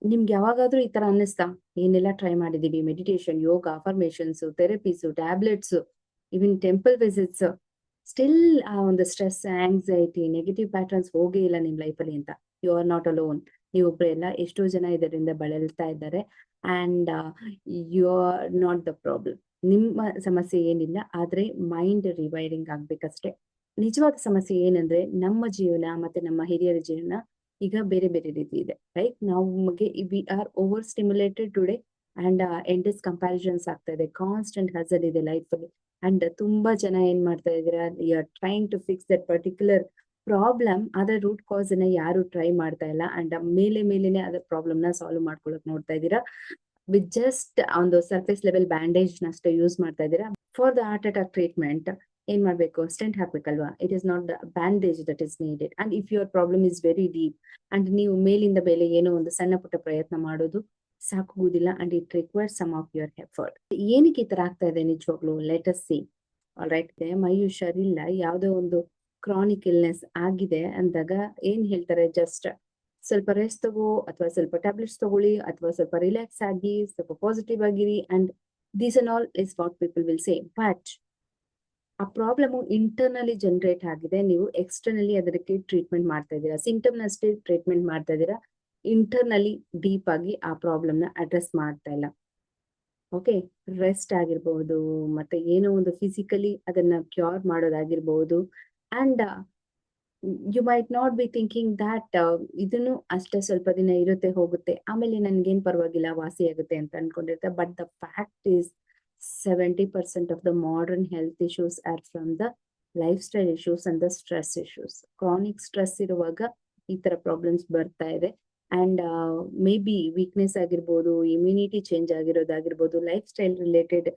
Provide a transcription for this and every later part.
ನಿಮ್ಗೆ ಯಾವಾಗಾದ್ರೂ ಈ ತರ ಅನ್ನಿಸ್ತಾ? ಏನೆಲ್ಲ ಟ್ರೈ ಮಾಡಿದೀವಿ, ಮೆಡಿಟೇಷನ್, ಯೋಗ, ಅಫರ್ಮೇಶನ್ಸ್, ಥೆರಪೀಸ್, ಟ್ಯಾಬ್ಲೆಟ್ಸ್, ಇವನ್ ಟೆಂಪಲ್ ವಿಸಿಟ್ಸ್, ಸ್ಟಿಲ್ ಆ ಒಂದು ಸ್ಟ್ರೆಸ್, ಆಂಗ್ಸೈಟಿ, ನೆಗೆಟಿವ್ ಪ್ಯಾಟರ್ನ್ಸ್ ಹೋಗೇ ಇಲ್ಲ ನಿಮ್ ಲೈಫಲ್ಲಿ ಅಂತ. You are not alone. ನೀವೊಬ್ರೆ ಎಲ್ಲ, ಎಷ್ಟೋ ಜನ ಇದರಿಂದ ಬಳಲ್ತಾ ಇದ್ದಾರೆ. And you are not the problem. ನಿಮ್ಮ ಸಮಸ್ಯೆ ಏನಿಲ್ಲ, ಆದ್ರೆ ಮೈಂಡ್ ರಿವೈರಿಂಗ್ ಆಗ್ಬೇಕಷ್ಟೇ. ನಿಜವಾದ ಸಮಸ್ಯೆ ಏನಂದ್ರೆ, ನಮ್ಮ ಜೀವನ ಮತ್ತೆ ನಮ್ಮ ಹಿರಿಯರ ಜೀವನ ಈಗ ಬೇರೆ ಬೇರೆ ರೀತಿ ಇದೆ, ರೈಟ್? ನಮಗೆ we are over stimulated today. And endless comparisons ಆಗ್ತಾ ಇದೆ, ಕಾನ್ಸ್ಟೆಂಟ್ ಹಜಲ್ ಇದೆ ಲೈಫ್ ಅಲ್ಲಿ. ಅಂಡ್ ತುಂಬಾ ಜನ ಏನ್ ಮಾಡ್ತಾ ಇದೀರಾ, you are trying to fix that particular problem, ಅದರ ರೂಟ್ ಕಾಸ್ ಅನ್ನ ಯಾರು ಟ್ರೈ ಮಾಡ್ತಾ ಇಲ್ಲ. ಅಂಡ್ ಮೇಲೆನೆ ಅದರ ಪ್ರಾಬ್ಲಮ್ ನ ಸಾಲ್ವ್ ಮಾಡ್ಕೊಳಕ್ ನೋಡ್ತಾ ಇದ್ದೀರಾ. ವಿತ್ ಜಸ್ಟ್ ಒಂದು ಸರ್ಫೇಸ್ ಲೆವೆಲ್ ಬ್ಯಾಂಡೇಜ್ ನಷ್ಟೇ ಯೂಸ್ ಮಾಡ್ತಾ ಇದ್ದೀರಾ. For the heart attack treatment ಏನ್ ಮಾಡ್ಬೇಕು? ಸ್ಟೆಂಟ್ ಹಾಕ್ಬೇಕಲ್ವಾ? It is not the bandage that is needed. And if your problem is very deep and ನೀವು ಮೇಲಿಂದ ಮೇಲೆ ಏನೋ ಒಂದು ಸಣ್ಣ ಪುಟ್ಟ ಪ್ರಯತ್ನ ಮಾಡೋದು ಸಾಕಾಗುವುದಿಲ್ಲ. And it requires some of your effort. ಏನಕ್ಕೆ ಈ ತರ ಆಗ್ತಾ ಇದೆ ನಿಜವಾಗ್ಲು? Let us see. Alright, my ಹುಷಾರಿಲ್ಲ, ಯಾವ್ದೋ ಒಂದು ಕ್ರಾನಿಕ್ ಇಲ್ನೆಸ್ ಆಗಿದೆ ಅಂದಾಗ ಏನ್ ಹೇಳ್ತಾರೆ? ಜಸ್ಟ್ ಸ್ವಲ್ಪ ರೆಸ್ಟ್ ತಗೋ, ಅಥವಾ ಸ್ವಲ್ಪ ಟ್ಯಾಬ್ಲೆಟ್ಸ್ ತಗೊಳ್ಳಿ, ಅಥವಾ ಸ್ವಲ್ಪ ರಿಲ್ಯಾಕ್ಸ್ ಆಗಿ, ಸ್ವಲ್ಪ ಪಾಸಿಟಿವ್ ಆಗಿರಿ. And these and all is what people will say. But ಆ ಪ್ರಾಬ್ಲಮ್ ಇಂಟರ್ನಲಿ ಜನರೇಟ್ ಆಗಿದೆ, ನೀವು ಎಕ್ಸ್ಟರ್ನಲಿ ಅದಕ್ಕೆ ಟ್ರೀಟ್ಮೆಂಟ್ ಮಾಡ್ತಾ ಇದ್ದೀರಾ. ಸಿಂಟಮ್ನ ಅಷ್ಟೇ ಟ್ರೀಟ್ಮೆಂಟ್ ಮಾಡ್ತಾ ಇದ್ದೀರಾ, ಇಂಟರ್ನಲಿ ಡೀಪ್ ಆಗಿ ಆ ಪ್ರಾಬ್ಲಮ್ ನ ಅಡ್ರೆಸ್ ಮಾಡ್ತಾ ಇಲ್ಲ. ಓಕೆ, ರೆಸ್ಟ್ ಆಗಿರ್ಬಹುದು, ಮತ್ತೆ ಏನೋ ಒಂದು ಫಿಸಿಕಲಿ ಅದನ್ನ ಕ್ಯೂರ್ ಮಾಡೋದಾಗಿರ್ಬಹುದು. And you might not be thinking that ಇದನ್ನು ಅಷ್ಟೇ ಸ್ವಲ್ಪ ದಿನ ಇರುತ್ತೆ, ಹೋಗುತ್ತೆ, ಆಮೇಲೆ ನನ್ಗೇನ್ ಪರವಾಗಿಲ್ಲ, ವಾಸಿ ಆಗುತ್ತೆ ಅಂತ ಅನ್ಕೊಂಡಿರ್ತಾರೆ. But the fact is 70% of the modern health issues are from the lifestyle issues and the stress issues. Chronic stress ಇರುವಾಗ ಈ ತರ ಪ್ರಾಬ್ಲಮ್ಸ್ ಬರ್ತಾ ಇದೆ. ಅಂಡ್ ಮೇ ಬಿ ವೀಕ್ನೆಸ್ ಆಗಿರ್ಬೋದು, ಇಮ್ಯುನಿಟಿ ಚೇಂಜ್ ಆಗಿರೋದಾಗಿರ್ಬೋದು, ಲೈಫ್ ಸ್ಟೈಲ್ ರಿಲೇಟೆಡ್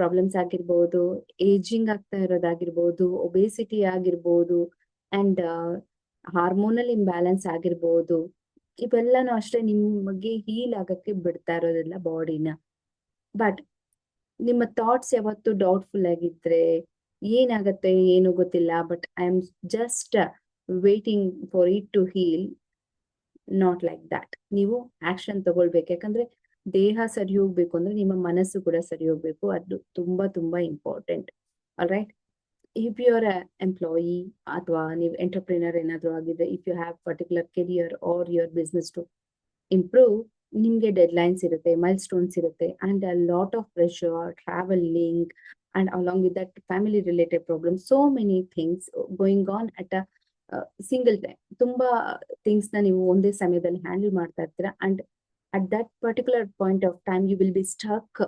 ಪ್ರಾಬ್ಲಮ್ಸ್ ಆಗಿರ್ಬೋದು, ageing ಆಗ್ತಾ ಇರೋದಾಗಿರ್ಬೋದು, ಒಬೇಸಿಟಿ ಆಗಿರ್ಬೋದು, ಅಂಡ್ ಹಾರ್ಮೋನಲ್ ಇಂಬ್ಯಾಲೆನ್ಸ್ ಆಗಿರ್ಬೋದು. ಇವೆಲ್ಲನೂ ಅಷ್ಟೇ ನಿಮಗೆ ಹೀಲ್ ಆಗಕ್ಕೆ ಬಿಡ್ತಾ ಇರೋದಿಲ್ಲ ಬಾಡಿನ. ಬಟ್ ನಿಮ್ಮ ಥಾಟ್ಸ್ ಯಾವತ್ತು ಡೌಟ್ಫುಲ್ ಆಗಿದ್ರೆ ಏನಾಗತ್ತೆ ಏನು ಗೊತ್ತಿಲ್ಲ, but I am just waiting for it to heal. Not like that. ನೀವು ಆಕ್ಷನ್ ತಗೊಳ್ಬೇಕು. ಯಾಕಂದ್ರೆ ದೇಹ ಸರಿ ಹೋಗ್ಬೇಕು ಅಂದ್ರೆ ನಿಮ್ಮ ಮನಸ್ಸು ಕೂಡ ಸರಿ ಹೋಗ್ಬೇಕು. ಅದು ತುಂಬಾ ತುಂಬಾ important. Alright, if you are employee ಅಥವಾ ನೀವು ಎಂಟರ್ಪ್ರಿನರ್ ಏನಾದ್ರು ಆಗಿದ್ರೆ, if you have particular career or your business to improve, ನಿಮ್ಗೆ ಡೆಡ್ ಲೈನ್ಸ್ ಇರುತ್ತೆ, ಮೈಲ್ ಸ್ಟೋನ್ಸ್ ಇರುತ್ತೆ, and a lot of pressure, travelling, and along with that family related problem, so many things going on at a single time. ತುಂಬಾ things ನ ನೀವು ಒಂದೇ ಸಮಯದಲ್ಲಿ handle ಮಾಡ್ತಾ ಇರ್ತೀರಾ. And at that particular point of time you will be stuck.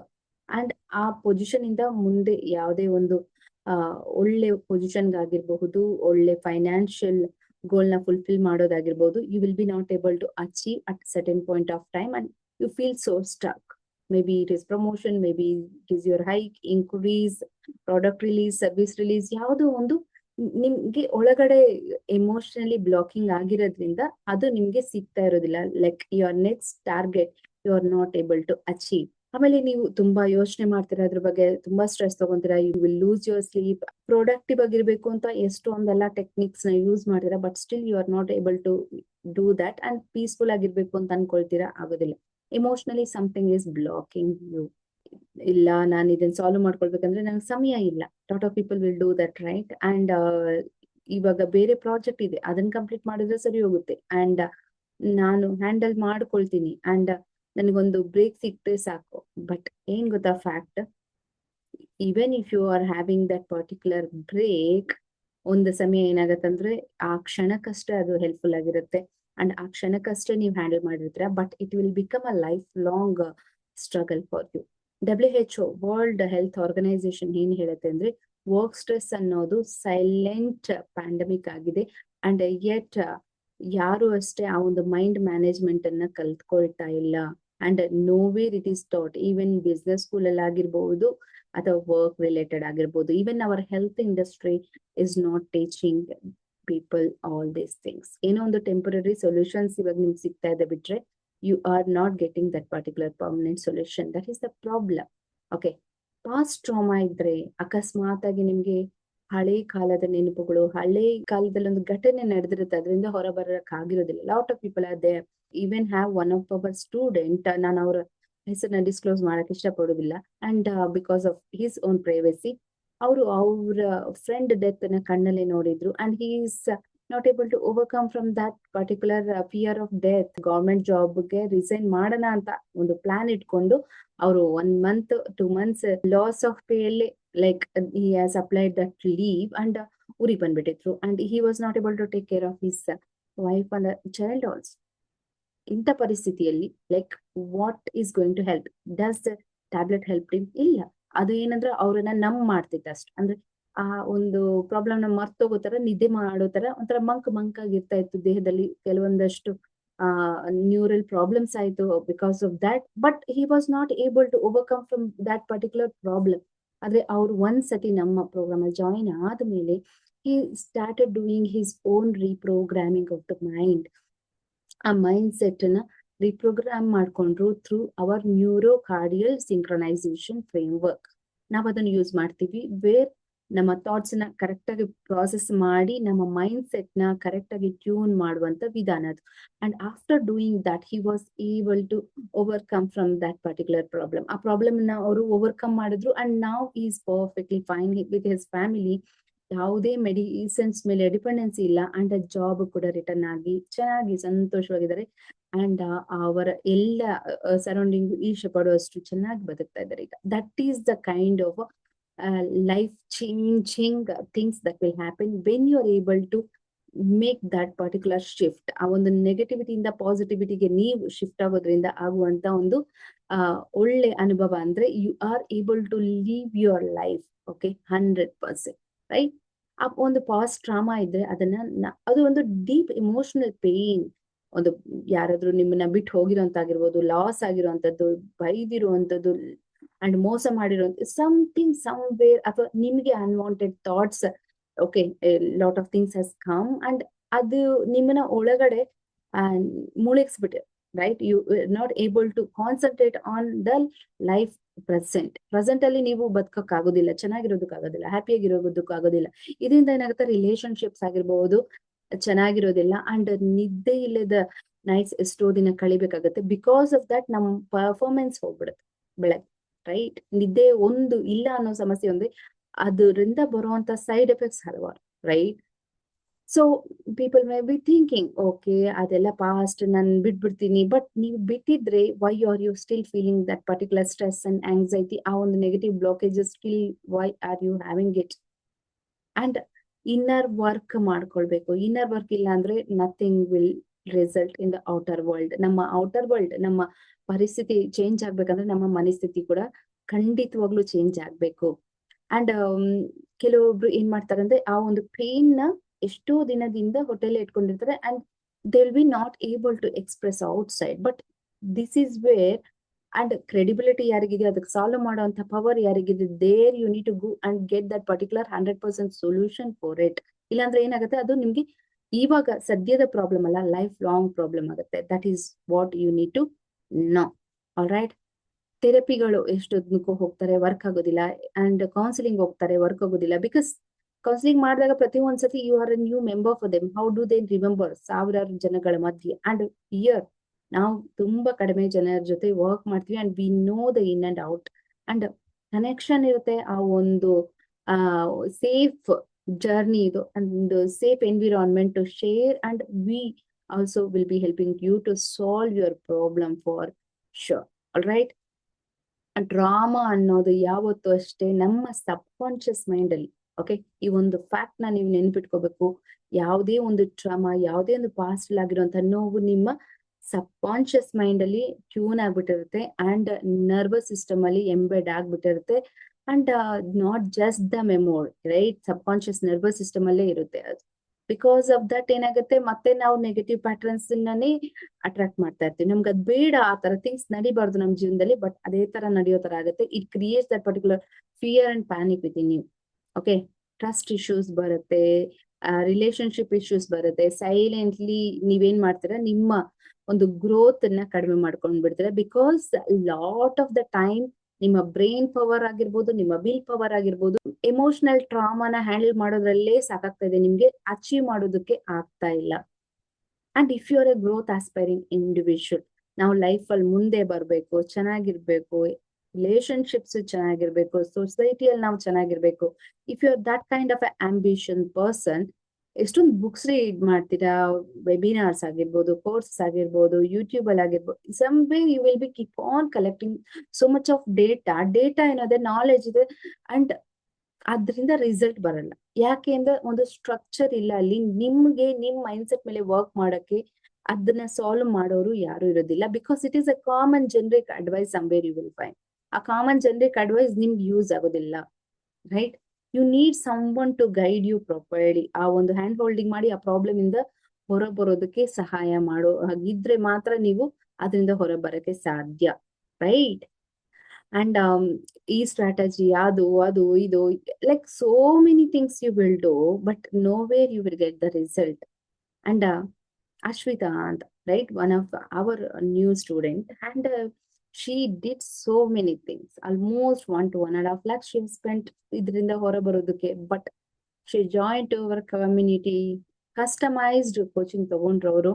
And ಆ position ಇಂದ ಮುಂದೆ ಯಾವುದೇ ಒಂದು ಒಳ್ಳೆ ಪೊಸಿಷನ್ಗಾಗಿರ್ಬಹುದು, ಒಳ್ಳೆ ಫೈನಾನ್ಷಿಯಲ್ ಗೋಲ್ ನ ಫುಲ್ಫಿಲ್ ಮಾಡೋದಾಗಿರ್ಬೋದು, you will be not able to achieve at certain point of time. And you feel so stuck. Maybe it is promotion, maybe it is your hike, increase, product release, service release, ಯಾವುದೋ ಒಂದು ನಿಮ್ಗೆ ಒಳಗಡೆ emotionally blocking ಆಗಿರೋದ್ರಿಂದ ಅದು ನಿಮ್ಗೆ ಸಿಗ್ತಾ ಇರೋದಿಲ್ಲ. Like your next target you are not able to achieve. ಆಮೇಲೆ ನೀವು ತುಂಬಾ ಯೋಚನೆ ಮಾಡ್ತೀರಾ ಅದ್ರ ಬಗ್ಗೆ, ತುಂಬಾ ಸ್ಟ್ರೆಸ್ ತಗೊಂತೀರಾ, you will lose your sleep. Productive ಆಗಿರ್ಬೇಕು ಅಂತ ಎಷ್ಟೊಂದೆಲ್ಲ ಟೆಕ್ನಿಕ್ಸ್ ನ ಯೂಸ್ ಮಾಡ್ತೀರಾ, but still you are not able to do that. And peaceful ಆಗಿರ್ಬೇಕು ಅಂತ ಅನ್ಕೊಳ್ತೀರಾ, ಆಗೋದಿಲ್ಲ. Emotionally something is blocking you. ಇಲ್ಲ, ನಾನು ಇದನ್ನ ಸಾಲ್ವ್ ಮಾಡ್ಕೊಳ್ಬೇಕಂದ್ರೆ ನಂಗೆ ಸಮಯ ಇಲ್ಲ. Lot of people will do that, right? And ಇವಾಗ ಬೇರೆ ಪ್ರಾಜೆಕ್ಟ್ ಇದೆ, ಅದನ್ನ ಕಂಪ್ಲೀಟ್ ಮಾಡಿದ್ರೆ ಸರಿ ಹೋಗುತ್ತೆ, ಅಂಡ್ ನಾನು ಹ್ಯಾಂಡಲ್ ಮಾಡ್ಕೊಳ್ತೀನಿ, ಅಂಡ್ ನನಗೊಂದು ಬ್ರೇಕ್ ಸಿಕ್ತೇ ಸಾಕು. ಬಟ್ ಏನ್ ಗೊತ್ತಾ fact, even if you are having that particular break, ಒಂದು ಸಮಯ ಏನಾಗತ್ತಂದ್ರೆ ಆ ಕ್ಷಣಕ್ಕಷ್ಟೇ ಅದು ಹೆಲ್ಪ್ಫುಲ್ ಆಗಿರುತ್ತೆ. ಅಂಡ್ ಆ ಕ್ಷಣಕ್ಕಷ್ಟೇ ನೀವು ಹ್ಯಾಂಡಲ್ ಮಾಡಿರ್ತೀರ, but it will become a lifelong struggle for you. WHO, world health organisation ಏನ್ ಹೇಳುತ್ತೆ ಅಂದ್ರೆ, ವರ್ಕ್ ಸ್ಟ್ರೆಸ್ ಅನ್ನೋದು ಸೈಲೆಂಟ್ ಪ್ಯಾಂಡಮಿಕ್ ಆಗಿದೆ. ಅಂಡ್ ಯೆಟ್ ಯಾರು ಅಷ್ಟೇ ಆ ಒಂದು ಮೈಂಡ್ ಮ್ಯಾನೇಜ್ಮೆಂಟ್ ಅನ್ನ ಕಲ್ತ್ಕೊಳ್ತಾ ಇಲ್ಲ. And nowhere it is taught. Even business school ಅಲ್ಲಿ ಆಗಿರ್ಬಹುದು, ಅಥವಾ ವರ್ಕ್ ರಿಲೇಟೆಡ್ ಆಗಿರ್ಬೋದು, even our health industry is not teaching people all these things. ಏನೋ ಒಂದು ಟೆಂಪರರಿ ಸೊಲ್ಯೂಷನ್ಸ್ ಇವಾಗ ನಿಮ್ಗೆ ಸಿಗ್ತಾ ಇದೆ ಬಿಟ್ರೆ, you are not getting that particular permanent solution. That is the problem. Okay, past trauma ಇದ್ರೆ, ಅಕಸ್ಮಾತ್ ಆಗಿ ನಿಮ್ಗೆ ಹಳೆ ಕಾಲದ ನೆನಪುಗಳು, ಹಳೆ ಕಾಲದಲ್ಲಿ ಒಂದು ಘಟನೆ ನಡೆದಿರುತ್ತೆ, ಅದರಿಂದ ಹೊರ ಬರಕ್ ಆಗಿರೋದಿಲ್ಲ. Lot of people are there even have one of our student, ನಾನು ಅವರ ಹೆಸರನ್ನ ಡಿಸ್ಕ್ಲೋಸ್ ಮಾಡಕ್ ಇಷ್ಟಪಡೋದಿಲ್ಲ, and because of his own privacy, ಅವರು ಅವರ ಫ್ರೆಂಡ್ ಡೆತ್ ನ ಕಣ್ಣಲ್ಲಿ ನೋಡಿದ್ರು, and he is not able to overcome from that particular fear of death. Government ಜಾಬ್ಗೆ ರಿಸೈನ್ ಮಾಡೋಣ ಅಂತ ಒಂದು ಪ್ಲಾನ್ ಇಟ್ಕೊಂಡು ಅವರು 1 month 2 months loss of pay ಅಲ್ಲಿ like he has applied that leave and ಊರಿಗೆ ಬಂದ್ಬಿಟ್ಟಿದ್ರು, and he was not able to take care of his wife and child also. ಇಂಥ ಪರಿಸ್ಥಿತಿಯಲ್ಲಿ like what is going to help? Does the tablet help him? ಇಲ್ಲ. ಅದು ಏನಂದ್ರೆ ಅವ್ರನ್ನ ಮಾಡ್ತಿತ್ತು ಅಷ್ಟು. ಅಂದ್ರೆ ಆ ಒಂದು ಪ್ರಾಬ್ಲಮ್ ನ ಮರ್ತೋಗೋ ತರ, ನಿದ್ದೆ ಮಾಡೋ ತರ ಒಂಥರ ಮಂಕ್ ಆಗಿರ್ತಾ ಇತ್ತು ದೇಹದಲ್ಲಿ. ಕೆಲವೊಂದಷ್ಟು ನ್ಯೂರಲ್ ಪ್ರಾಬ್ಲಮ್ಸ್ ಆಯ್ತು because of that, but he was not able to overcome from that particular problem. ಆದ್ರೆ ಅವ್ರು ಒಂದ್ಸತಿ ನಮ್ಮ ಪ್ರೋಗ್ರಾಮ್ ಅಲ್ಲಿ ಜಾಯಿನ್ ಆದ್ಮೇಲೆ he started doing his own reprogramming of the mind. ಆ ಮೈಂಡ್ ಸೆಟ್ ನ ರಿಪ್ರೋಗ್ರಾಮ್ ಮಾಡ್ಕೊಂಡ್ರು ಥ್ರೂ ಅವರ್ ನ್ಯೂರೋಕಾರ್ಡಿಯಲ್ ಸಿಂಕ್ರನೈಸೇಷನ್ ಫ್ರೇಮ್ವರ್ಕ್. ನಾವ್ ಅದನ್ನ ಯೂಸ್ ಮಾಡ್ತೀವಿ, ವೇರ್ ನಮ್ಮ ಥಾಟ್ಸ್ ನ ಕರೆಕ್ಟ್ ಆಗಿ ಪ್ರಾಸೆಸ್ ಮಾಡಿ ನಮ್ಮ ಮೈಂಡ್ ಸೆಟ್ ನ ಕರೆಕ್ಟ್ ಆಗಿ ಟ್ಯೂನ್ ಮಾಡುವಂತ ವಿಧಾನ ಅದು. And after doing that he was able to overcome from that particular problem. ಆ ಪ್ರಾಬ್ಲಮ್ ನ ಅವರು ಓವರ್ಕಮ್ ಮಾಡಿದ್ರು, and now is perfectly fine with his family. ಯಾವುದೇ ಮೆಡಿಸಿನ್ಸ್ ಮೇಲೆ ಡಿಪೆಂಡೆನ್ಸಿ ಇಲ್ಲ, ಅಂಡ್ ಜಾಬ್ ಕೂಡ ರಿಟರ್ನ್ ಆಗಿ ಚೆನ್ನಾಗಿ ಸಂತೋಷವಾಗಿದ್ದಾರೆ, ಅಂಡ್ ಅವರ ಎಲ್ಲ ಸರೌಂಡಿಂಗ್ ಈರ್ಷೆ ಪಡುವಷ್ಟು ಚೆನ್ನಾಗಿ ಬದುಕ್ತಾ ಇದ್ದಾರೆ ಈಗ. That is the kind of life changing things that will happen when you are able to make that particular shift. ಆ ಒಂದು ನೆಗೆಟಿವಿಟಿಯಿಂದ ಪಾಸಿಟಿವಿಟಿಗೆ ನೀವು ಶಿಫ್ಟ್ ಆಗೋದ್ರಿಂದ ಆಗುವಂತ ಒಂದು ಒಳ್ಳೆ ಅನುಭವ ಅಂದ್ರೆ you are able to live your life. Okay, 100%, right? ಆ ಒಂದು ಪಾಸ್ಟ್ ಟ್ರಾಮಾ ಇದ್ರೆ ಅದನ್ನ ಅದು ಒಂದು ಡೀಪ್ ಇಮೋಷನಲ್ ಪೇನ್. ಒಂದು ಯಾರಾದ್ರೂ ನಿಮ್ಮನ್ನ ಬಿಟ್ಟು ಹೋಗಿರೋಂತಾಗಿರ್ಬೋದು, ಲಾಸ್ ಆಗಿರುವಂತದ್ದು, ಬೈದಿರುವಂತದ್ದು ಅಂಡ್ ಮೋಸ ಮಾಡಿರುವಂತ ಸಮಥಿಂಗ್ ಸಮ್ವೇರ್, ಅಥವಾ ನಿಮ್ಗೆ unwanted thoughts. Okay, lot of things has come and ಅದು ನಿಮ್ಮನ್ನ ಒಳಗಡೆ ಮುಳುಗಿಸ್ಬಿಟ್ಟೆ, right? You not able to concentrate on the life present ಅಲ್ಲಿ ನೀವು ಬದುಕಕ್ಕಾಗೋದಿಲ್ಲ, ಚೆನ್ನಾಗಿರೋದಕ್ಕಾಗೋದಿಲ್ಲ, ಹ್ಯಾಪಿಯಾಗಿರೋದಕ್ಕಾಗೋದಿಲ್ಲ. ಇದರಿಂದ ಏನಾಗುತ್ತೆ, ರಿಲೇಶನ್ಶಿಪ್ಸ್ ಆಗಿರ್ಬಹುದು ಚೆನ್ನಾಗಿರೋದಿಲ್ಲ, ಅಂಡ್ ನಿದ್ದೆ ಇಲ್ಲದ ನೈಟ್ಸ್ ಎಷ್ಟೋ ದಿನ ಕಳಿಬೇಕಾಗತ್ತೆ. ಬಿಕಾಸ್ ಆಫ್ ದಟ್ ನಮ್ ಪರ್ಫಾರ್ಮೆನ್ಸ್ ಹೋಗ್ಬಿಡುತ್ತೆ ಬೆಳಗ್ಗೆ, ರೈಟ್? ನಿದ್ದೆ ಒಂದು ಇಲ್ಲ ಅನ್ನೋ ಸಮಸ್ಯೆ ಒಂದೇ, ಅದರಿಂದ ಬರುವಂತ ಸೈಡ್ ಎಫೆಕ್ಟ್ಸ್ ಹಲವಾರು, right? So people may be thinking, okay ಅದೆಲ್ಲ ಪಾಸ್ಟ್, ನಾನು ಬಿಟ್ಬಿಡ್ತೀನಿ. ಬಟ್ ನೀವು ಬಿಟ್ಟಿದ್ರೆ why are you still feeling that particular stress and anxiety? ಆ ಒಂದು negative blockages still why are you having it? And inner work ಮಾಡ್ಕೊಳ್ಬೇಕು. Inner work ಇಲ್ಲ ಅಂದ್ರೆ nothing will result in the outer world. ನಮ್ಮ outer world, ನಮ್ಮ ಪರಿಸ್ಥಿತಿ change ಆಗ್ಬೇಕಂದ್ರೆ ನಮ್ಮ ಮನಸ್ಥಿತಿ ಕೂಡ ಖಂಡಿತವಾಗ್ಲೂ ಚೇಂಜ್ ಆಗ್ಬೇಕು. ಅಂಡ್ ಕೆಲವೊಬ್ರು ಏನ್ ಮಾಡ್ತಾರಂದ್ರೆ ಆ ಒಂದು ಪೇನ್ ನ ಎಷ್ಟೋ ದಿನದಿಂದ ಹೊಟ್ಟೆಲೆ ಇಟ್ಕೊಂಡಿರ್ತಾರೆ, and they will be not able to express outside. But this is where, and credibility ಯಾರಿಗಿದೆ, ಅದಕ್ಕೆ ಸಾಲ್ವ್ ಮಾಡುವಂತ ಪವರ್ ಯಾರಿಗಿದೆ, there you need to go and get that particular 100% solution for it. ಇಲ್ಲಾಂದ್ರೆ ಏನಾಗುತ್ತೆ, ಅದು ನಿಮ್ಗೆ ಇವಾಗ ಸದ್ಯದ ಪ್ರಾಬ್ಲಮ್ ಅಲ್ಲ, ಲೈಫ್ ಲಾಂಗ್ ಪ್ರಾಬ್ಲಮ್ ಆಗುತ್ತೆ. That is what you need to know. All right? ಥೆರಪಿಗಳು ಎಷ್ಟೊಂದಕ್ಕೂ ಹೋಗ್ತಾರೆ, ವರ್ಕ್ ಆಗೋದಿಲ್ಲ, ಅಂಡ್ ಕೌನ್ಸಿಲಿಂಗ್ ಹೋಗ್ತಾರೆ, ವರ್ಕ್ ಆಗೋದಿಲ್ಲ. ಬಿಕಾಸ್ ಕೌನ್ಸಿಲಿಂಗ್ ಮಾಡಿದಾಗ ಪ್ರತಿ ಒಂದ್ಸತಿ you are a new member for them. How do they remember? ಸಾವಿರಾರು ಜನಗಳ ಮಧ್ಯೆ, ಅಂಡ್ ಇಯರ್ ನಾವು ತುಂಬಾ ಕಡಿಮೆ ಜನರ ಜೊತೆ ವರ್ಕ್ ಮಾಡ್ತೀವಿ, and we know the in and out, and connection ಇರುತ್ತೆ. ಆ ಒಂದು ಸೇಫ್ ಜರ್ನಿ ಇದು, and safe environment to share, and we also will be helping you to solve your problem for sure. All right? Drama ಅನ್ನೋದು ಯಾವತ್ತೂ ಅಷ್ಟೇ ನಮ್ಮ subconscious mind ಅಲ್ಲಿ. Okay, ಈ ಒಂದು ಫ್ಯಾಕ್ಟ್ ನ ನೀವು ನೆನ್ಪಿಟ್ಕೋಬೇಕು. ಯಾವುದೇ ಒಂದು ಟ್ರಾಮಾ, ಯಾವುದೇ ಒಂದು ಪಾಸ್ಟ್ ಅಲ್ಲಿ ಆಗಿರುವಂತಹ ನೋವು ನಿಮ್ಮ ಸಬ್ ಕಾನ್ಶಿಯಸ್ ಮೈಂಡ್ ಅಲ್ಲಿ ಟ್ಯೂನ್ ಆಗ್ಬಿಟ್ಟಿರುತ್ತೆ, ಅಂಡ್ ನರ್ವಸ್ ಸಿಸ್ಟಮ್ ಅಲ್ಲಿ ಎಂಬೆಡ್ ಆಗ್ಬಿಟ್ಟಿರುತ್ತೆ, and not just the memory, right? Subconscious nervous system ಅಲ್ಲೇ ಇರುತ್ತೆ ಅದು. ಬಿಕಾಸ್ ಆಫ್ ದಟ್ ಏನಾಗುತ್ತೆ, ಮತ್ತೆ ನಾವು ನೆಗೆಟಿವ್ ಪ್ಯಾಟರ್ನ್ಸ್ ನಾನೇ ಅಟ್ರಾಕ್ಟ್ ಮಾಡ್ತಾ ಇರ್ತೀವಿ. ನಮ್ಗೆ ಅದ್ ಬೇಡ, ಆ ತರ ಥಿಂಗ್ಸ್ ನಡಿಬಾರ್ದು ನಮ್ಮ ಜೀವನದಲ್ಲಿ, ಬಟ್ ಅದೇ ತರ ನಡೆಯೋ ತರ ಆಗುತ್ತೆ. It creates that particular fear and panic within you. Okay, trust issues ಬರುತ್ತೆ, ರಿಲೇಶನ್ಶಿಪ್ ಇಶ್ಯೂಸ್ ಬರುತ್ತೆ. ಸೈಲೆಂಟ್ಲಿ ನೀವೇನ್ ಮಾಡ್ತೀರಾ, ನಿಮ್ಮ ಒಂದು ಗ್ರೋತ್ ಅನ್ನ ಕಡಿಮೆ ಮಾಡ್ಕೊಂಡ್ ಬಿಡ್ತೀರಾ. Because lot of the time ನಿಮ್ಮ ಬ್ರೈನ್ ಪವರ್ ಆಗಿರ್ಬೋದು, ನಿಮ್ಮ ವಿಲ್ ಪವರ್ ಆಗಿರ್ಬೋದು, ಎಮೋಷನಲ್ ಟ್ರಾಮಾನ ಹ್ಯಾಂಡಲ್ ಮಾಡೋದ್ರಲ್ಲೇ ಸಾಕಾಗ್ತಾ ಇದೆ, ನಿಮ್ಗೆ ಅಚೀವ್ ಮಾಡೋದಕ್ಕೆ ಆಗ್ತಾ ಇಲ್ಲ. And if you are a growth aspiring individual, ನಾವು ಲೈಫಲ್ಲಿ ಮುಂದೆ ಬರಬೇಕು, ಚೆನ್ನಾಗಿರ್ಬೇಕು, ರಿಲೇಶನ್ಶಿಪ್ಸ್ ಚೆನ್ನಾಗಿರ್ಬೇಕು, ಸೊಸೈಟಿಯಲ್ಲಿ ನಾವು ಚೆನ್ನಾಗಿರ್ಬೇಕು, if you are that kind of ambition person, ಎಷ್ಟೊಂದು ಬುಕ್ಸ್ ರೀಡ್ ಮಾಡ್ತೀರಾ, ವೆಬಿನಾರ್ಸ್ ಆಗಿರ್ಬೋದು, ಕೋರ್ಸಸ್ ಆಗಿರ್ಬೋದು, ಯೂಟ್ಯೂಬ್ ಅಲ್ಲಿ ಆಗಿರ್ಬೋದು, some way you will be keep on collecting so much of data ಏನದೆ ನಾಲೆಜ್ ಇದೆ, ಅಂಡ್ ಅದ್ರಿಂದ ರಿಸಲ್ಟ್ ಬರಲ್ಲ. ಯಾಕೆ ಅಂದ್ರೆ ಒಂದು ಸ್ಟ್ರಕ್ಚರ್ ಇಲ್ಲ ಅಲ್ಲಿ. ನಿಮ್ಗೆ ನಿಮ್ ಮೈಂಡ್ ಸೆಟ್ ಮೇಲೆ ವರ್ಕ್ ಮಾಡಕ್ಕೆ ಅದನ್ನ ಸಾಲ್ವ್ ಮಾಡೋರು ಯಾರು ಇರೋದಿಲ್ಲ. Because it is a common generic advice somewhere you will find. ಆ ಕಾಮನ್ ಜನರಿಕ್ ಅಡ್ವೈಸ್ ನಿಮ್ಗೆ ಯೂಸ್ ಆಗೋದಿಲ್ಲ, right? You need someone to guide you properly. ಆ ಒಂದು ಹ್ಯಾಂಡ್ ಹೋಲ್ಡಿಂಗ್ ಮಾಡಿ ಆ ಪ್ರಾಬ್ಲಮ್ ಇಂದ ಹೊರ ಬರೋದಕ್ಕೆ ಸಹಾಯ ಮಾಡೋ ಹಾಗಿದ್ರೆ ಮಾತ್ರ ನೀವು ಅದರಿಂದ ಹೊರ ಬರಕ್ಕೆ ಸಾಧ್ಯ, ರೈಟ್? ಅಂಡ್ ಈ ಸ್ಟ್ರಾಟಜಿ ಅದು ಇದು like so many things you will do, but nowhere you will get the result. And Ashwita ಅಂತ, right, one of our new student, and she did so many things, almost 1 to 1.5 lakhs she spent ಇದರಿಂದ ಹೊರ ಬರೋದಕ್ಕೆ. But she joined our community, customised coaching ತಗೊಂಡ್ರು ಅವರು.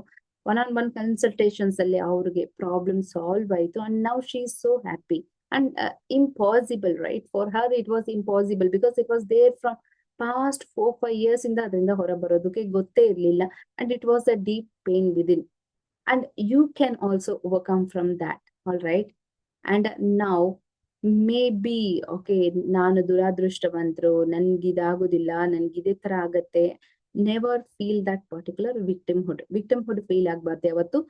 One consultations ಅಲ್ಲಿ ಅವ್ರಿಗೆ problem solve ಆಯ್ತು, and now she is so happy. And impossible, right? For her it was impossible because it was there from past 4-5 years ಇಂದ ಅದರಿಂದ ಹೊರ ಬರೋದಕ್ಕೆ ಗೊತ್ತೇ ಇರ್ಲಿಲ್ಲ. And it was a deep pain within, and you can also overcome from that, all right? And now maybe okay, ನಾನು ದುರಾದೃಷ್ಟವಂತರು, ನನ್ಗಿದಾಗೋದಿಲ್ಲ, ನನ್ಗಿದೇ ತರ ಆಗತ್ತೆ, never feel that particular victimhood feel ಆಗ್ಬಾರ್ದು ಯಾವತ್ತು.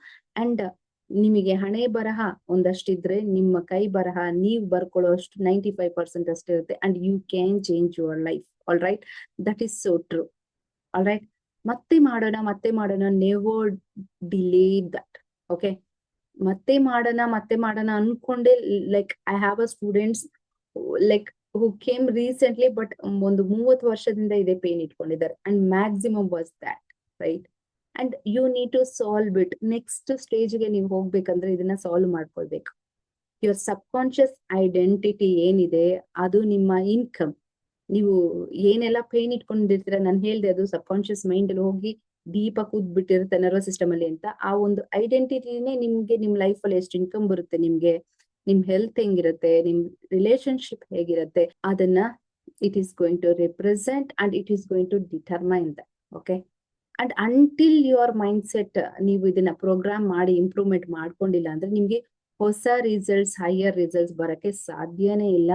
ಅಂಡ್ ನಿಮಗೆ ಹಣೆ ಬರಹ ಒಂದಷ್ಟಿದ್ರೆ ನಿಮ್ಮ ಕೈ ಬರಹ ನೀವು ಬರ್ಕೊಳ್ಳೋ ಅಷ್ಟು 95% ಅಷ್ಟೇ ಇರುತ್ತೆ, and you can change your life, all right? That is so true, all right? ಮತ್ತೆ ಮಾಡೋಣ, ನೆವರ್ ಡಿಲೇ ದಟ್, ಓಕೆ? ಮತ್ತೆ ಮಾಡೋಣ ಅನ್ಕೊಂಡೆ, like I have a students like who came recently, but ಒಂದು 30 ವರ್ಷದಿಂದ ಇದೇ ಪೇನ್ ಇಟ್ಕೊಂಡಿದ್ದಾರೆ, and maximum was that, right? And you need to solve it. Next ಸ್ಟೇಜ್ಗೆ ನೀವು ಹೋಗ್ಬೇಕಂದ್ರೆ ಇದನ್ನ ಸಾಲ್ವ್ ಮಾಡ್ಕೊಳ್ಬೇಕು. ಯುವರ್ ಸಬ್ ಕಾನ್ಶಿಯಸ್ ಐಡೆಂಟಿಟಿ ಏನಿದೆ ಅದು ನಿಮ್ಮ ಇನ್ಕಮ್. ನೀವು ಏನೆಲ್ಲ ಪೇನ್ ಇಟ್ಕೊಂಡಿರ್ತೀರ, ನಾನು ಹೇಳ್ದೆ, ಅದು ಸಬ್ ಕಾನ್ಶಿಯಸ್ ಮೈಂಡ್ ಅಲ್ಲಿ ಹೋಗಿ ದೀಪ ಕೂದ್ಬಿಟ್ಟಿರುತ್ತೆ ನರ್ವಸ್ ಸಿಸ್ಟಮ್ ಅಲ್ಲಿ ಅಂತ. ಆ ಒಂದು ಐಡೆಂಟಿಟಿನೇ ನಿಮ್ಗೆ ನಿಮ್ ಲೈಫ್ ಅಲ್ಲಿ ಎಷ್ಟು ಇನ್ಕಮ್ ಬರುತ್ತೆ, ನಿಮ್ಗೆ ನಿಮ್ ಹೆಲ್ತ್ ಹೆಂಗಿರುತ್ತೆ, ನಿಮ್ ರಿಲೇಶನ್ಶಿಪ್ ಹೇಗಿರುತ್ತೆ, ಅದನ್ನ it is going to represent and it is going to determine that, okay? And until your mind set ನೀವು ಇದನ್ನ ಪ್ರೋಗ್ರಾಮ್ ಮಾಡಿ ಇಂಪ್ರೂವ್ಮೆಂಟ್ ಮಾಡ್ಕೊಂಡಿಲ್ಲ ಅಂದ್ರೆ ನಿಮ್ಗೆ ಹೊಸ ರಿಸಲ್ಟ್ಸ್, ಹೈಯರ್ ರಿಸಲ್ಟ್ಸ್ ಬರಕ್ಕೆ ಸಾಧ್ಯನೇ ಇಲ್ಲ.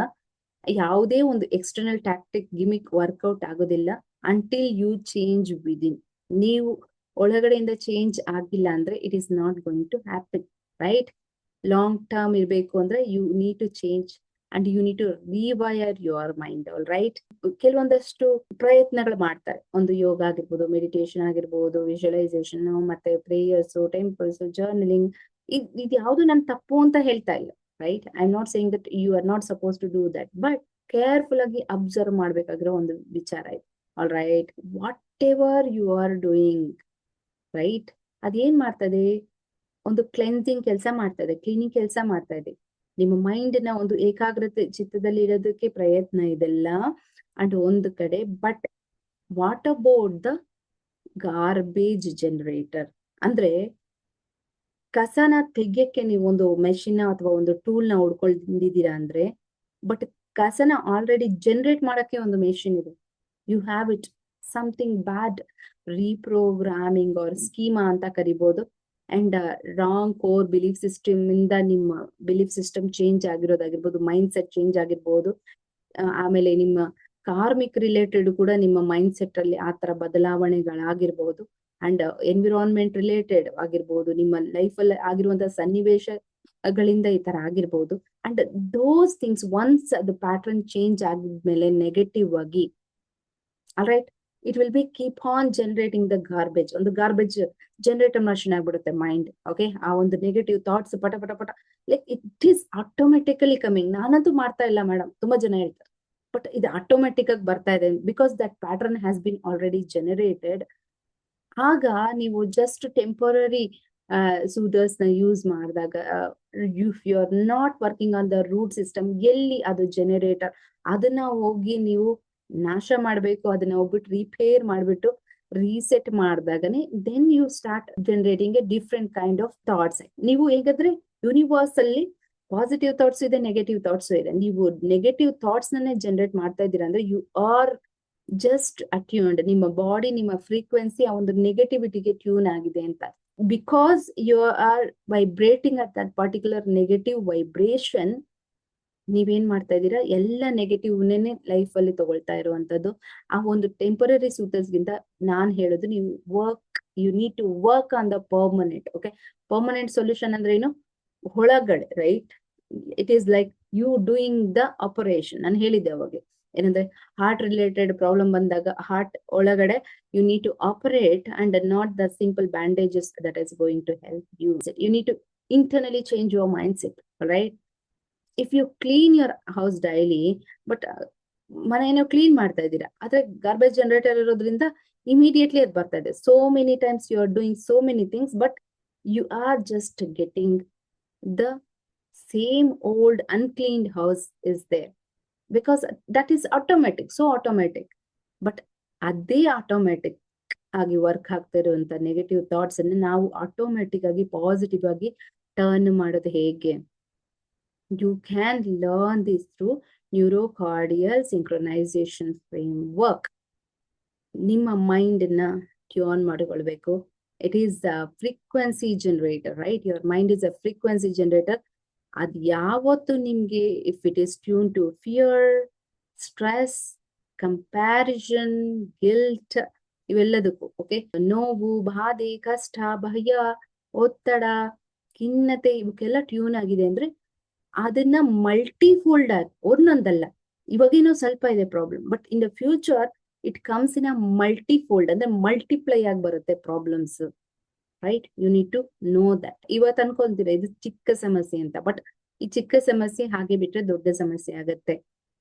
ಯಾವುದೇ ಒಂದು ಎಕ್ಸ್ಟರ್ನಲ್ ಟ್ಯಾಕ್ಟಿಕ್ ಗಿಮಿಕ್ ವರ್ಕೌಟ್ ಆಗೋದಿಲ್ಲ ಅಂಟಿಲ್ ಯು ಚೇಂಜ್ ವಿದಿನ್. ನೀವು ಒಳಗಡೆಯಿಂದ ಚೇಂಜ್ ಆಗಿಲ್ಲ ಅಂದ್ರೆ it is not going to happen, right? Long term ಇರಬೇಕು ಅಂದ್ರೆ you need to change and you need to rewire your mind, all right? ಕೆಲವೊಂದಷ್ಟು ಪ್ರಯತ್ನಗಳು ಮಾಡ್ತಾರೆ, ಒಂದು ಯೋಗ ಆಗಿರ್ಬೋದು, ಮೆಡಿಟೇಷನ್ ಆಗಿರ್ಬೋದು, ವಿಜುವಲೈಸೇಷನ್, ಮತ್ತೆ ಪ್ರೇಯರ್ಸ್, ಟೆಂಪಲ್ಸ್, ಜರ್ನಲಿಂಗ್, ಇದು ಯಾವುದು ನಾನು ತಪ್ಪು ಅಂತ ಹೇಳ್ತಾ ಇಲ್ಲ, right? I am not saying that you are not suppose to do that, but careful ಆಗಿ ಅಬ್ಸರ್ವ್ ಮಾಡ್ಬೇಕಾಗಿರೋ ಒಂದು ವಿಚಾರ ಇದೆ, all right? Whatever you are doing, right? ಅದೇನ್ ಮಾಡ್ತದೆ, ಒಂದು ಕ್ಲೆನ್ಸಿಂಗ್ ಕೆಲಸ ಮಾಡ್ತದೆ, ಕ್ಲೀನಿಂಗ್ ಕೆಲಸ ಮಾಡ್ತಾ ಇದೆ, ನಿಮ್ಮ ಮೈಂಡ್ ನ ಒಂದು ಏಕಾಗ್ರತೆ ಚಿತ್ತದಲ್ಲಿ ಇರೋದಕ್ಕೆ ಪ್ರಯತ್ನ ಇದೆಲ್ಲ ಅಂಡ್ ಒಂದು ಕಡೆ. But what about the garbage generator? ಅಂದ್ರೆ ಕಸನ ತೆಗಿಯಕ್ಕೆ ನೀವು ಒಂದು ಮೆಷಿನ್ ಅಥವಾ ಒಂದು ಟೂಲ್ ನ ಹುಡ್ಕೊಂಡಿದ್ದೀರಾ ಅಂದ್ರೆ, ಬಟ್ ಕಸನ ಆಲ್ರೆಡಿ ಜನರೇಟ್ ಮಾಡಕ್ಕೆ ಒಂದು ಮೆಷಿನ್ ಇದೆ. You have it something bad reprogramming or schema ಅಂತ ಕರಿಬಹುದು. And wrong core belief system ಇಂದ ನಿಮ್ಮ ಬಿಲೀಫ್ ಸಿಸ್ಟಮ್ ಚೇಂಜ್ ಆಗಿರೋದಾಗಿರ್ಬೋದು, ಮೈಂಡ್ ಸೆಟ್ ಚೇಂಜ್ ಆಗಿರ್ಬೋದು. ಆಮೇಲೆ ನಿಮ್ಮ ಕಾರ್ಮಿಕ್ ರಿಲೇಟೆಡ್ ಕೂಡ ನಿಮ್ಮ ಮೈಂಡ್ ಸೆಟ್ ಅಲ್ಲಿ ಆ ತರ ಬದಲಾವಣೆಗಳಾಗಿರ್ಬಹುದು. ಅಂಡ್ ಎನ್ವಿರಾನ್ಮೆಂಟ್ ರಿಲೇಟೆಡ್ ಆಗಿರ್ಬೋದು, ನಿಮ್ಮ ಲೈಫ್ ಅಲ್ಲಿ ಆಗಿರುವಂತಹ ಸನ್ನಿವೇಶಗಳಿಂದ ಈ ತರ ಆಗಿರ್ಬೋದು. ಅಂಡ್ ದೋಸ್ ಥಿಂಗ್ಸ್ ಒನ್ಸ್ ಅದು ಪ್ಯಾಟರ್ನ್ ಚೇಂಜ್ ಆಗಿದ್ಮೇಲೆ ನೆಗೆಟಿವ್ ಆಗಿ, all right, it will be keep on generating the garbage. ಒಂದು ಗಾರ್ಬೇಜ್ ಜನರೇಟರ್ ಮಷಿನ್ ಆಗ್ಬಿಡುತ್ತೆ ಮೈಂಡ್, ಓಕೆ? ಆ ಒಂದು ನೆಗೆಟಿವ್ ಥಾಟ್ಸ್ ಪಟ ಪಟ ಪಟ like it is automatically coming. ನಾನಂತೂ ಮಾಡ್ತಾ ಇಲ್ಲ ಮೇಡಮ್, ತುಂಬಾ ಜನ ಹೇಳ್ತಾರೆ, ಬಟ್ ಇದು ಆಟೋಮೆಟಿಕ್ ಆಗಿ ಬರ್ತಾ ಇದೆ because that pattern has been already generated. ಆಗ ನೀವು ಜಸ್ಟ್ ಟೆಂಪರರಿ ಸೂದರ್ಸ್ ನ ಯೂಸ್ ಮಾಡಿದಾಗ, if you are not working on the root system, ಎಲ್ಲಿ ಅದು ಜನರೇಟರ್ ಅದನ್ನ ಹೋಗಿ ನೀವು ನಾಶ ಮಾಡ್ಬೇಕು, ಅದನ್ನ ಹೋಗ್ಬಿಟ್ಟು ರಿಪೇರ್ ಮಾಡ್ಬಿಟ್ಟು ರೀಸೆಟ್ ಮಾಡಿದಾಗನೇ then you start generating a different kind of thoughts. ನೀವು ಹೇಗಾದ್ರೆ ಯೂನಿವರ್ಸ್ ಅಲ್ಲಿ ಪಾಸಿಟಿವ್ ಥಾಟ್ಸ್ ಇದೆ, ನೆಗೆಟಿವ್ ಥಾಟ್ಸ್ ಇದೆ. ನೀವು ನೆಗೆಟಿವ್ ಥಾಟ್ಸ್ ನನ್ನೇ ಜನರೇಟ್ ಮಾಡ್ತಾ ಇದ್ದೀರಾ ಅಂದ್ರೆ ಯು ಆರ್ ಜಸ್ಟ್ ಅಟ್ಯೂನ್ಡ್. ನಿಮ್ಮ ಬಾಡಿ, ನಿಮ್ಮ ಫ್ರೀಕ್ವೆನ್ಸಿ ಆ ಒಂದು ನೆಗೆಟಿವಿಟಿಗೆ ಟ್ಯೂನ್ ಆಗಿದೆ ಅಂತ. Because you are vibrating at that particular negative vibration, ನೀವೇನ್ ಮಾಡ್ತಾ ಇದ್ದೀರಾ, ಎಲ್ಲ ನೆಗೆಟಿವ್ನೇ ಲೈಫ್ ಅಲ್ಲಿ ತಗೊಳ್ತಾ ಇರುವಂತದ್ದು. ಆ ಒಂದು ಟೆಂಪರರಿ ಗಿಂತ ನಾನ್ ಹೇಳೋದು, ನೀವು you need to work on the permanent. Okay, permanent solution ಅಂದ್ರೆ ಏನು, ಒಳಗಡೆ, right? It is like you doing the operation. ನಾನು ಹೇಳಿದ್ದೆ ಅವಾಗ ಏನಂದ್ರೆ, ಹಾರ್ಟ್ ರಿಲೇಟೆಡ್ ಪ್ರಾಬ್ಲಮ್ ಬಂದಾಗ ಹಾರ್ಟ್ ಒಳಗಡೆ you need to operate and not the simple bandages that is going to help you. You need to internally change your mindset, right? If you clean your house daily, but ಮನೆಯನ್ನು clean ಮಾಡ್ತಾ ಇದ್ದೀರಾ, ಆದ್ರೆ garbage generator ಇರೋದ್ರಿಂದ immediately ಅದು ಬರ್ತಾ ಇದೆ. So many times you are doing so many things, but you are just getting the same old uncleaned house is there, because that is automatic, so automatic. But ಅದೇ automatic ಆಗಿ work ಆಗ್ತಾ ಇರುವಂತ negative thoughts ಅನ್ನು ನಾವು automatic ಆಗಿ positive ಆಗಿ turn ಮಾಡೋದು ಹೇಗೆ? You can learn this through neurocardial synchronization framework. ನಿಮ್ಮ ಮೈಂಡ್ ನ ಟ್ಯೂನ್ ಮಾಡಿಕೊಳ್ಬೇಕು. It is a frequency generator, right? Your mind is a frequency generator. ಅದ್ ಯಾವತ್ತು ನಿಮ್ಗೆ, if it is tune to fear, stress, comparison, guilt, ಇವೆಲ್ಲದಕ್ಕೂ, okay, ನೋವು, ಬಾಧೆ, ಕಷ್ಟ, ಭಯ, ಒತ್ತಡ, ಖಿನ್ನತೆ, ಇವಕ್ಕೆಲ್ಲ ಟ್ಯೂನ್ ಆಗಿದೆ ಅಂದ್ರೆ ಅದನ್ನ ಮಲ್ಟಿಫೋಲ್ಡ್ ಆಗಿ, ಒಂದೊಂದಲ್ಲ, ಇವಾಗೇನೋ ಸ್ವಲ್ಪ ಇದೆ problem, but in the future it comes in a multifold, ಅಂದ್ರೆ ಮಲ್ಟಿಪ್ಲೈ ಆಗಿ ಬರುತ್ತೆ problems, right? You need to know that. ಇವತ್ತು ಅನ್ಕೊಂತೀರ ಇದು ಚಿಕ್ಕ ಸಮಸ್ಯೆ ಅಂತ, ಬಟ್ ಈ ಚಿಕ್ಕ ಸಮಸ್ಯೆ ಹಾಗೆ ಬಿಟ್ರೆ ದೊಡ್ಡ ಸಮಸ್ಯೆ ಆಗತ್ತೆ.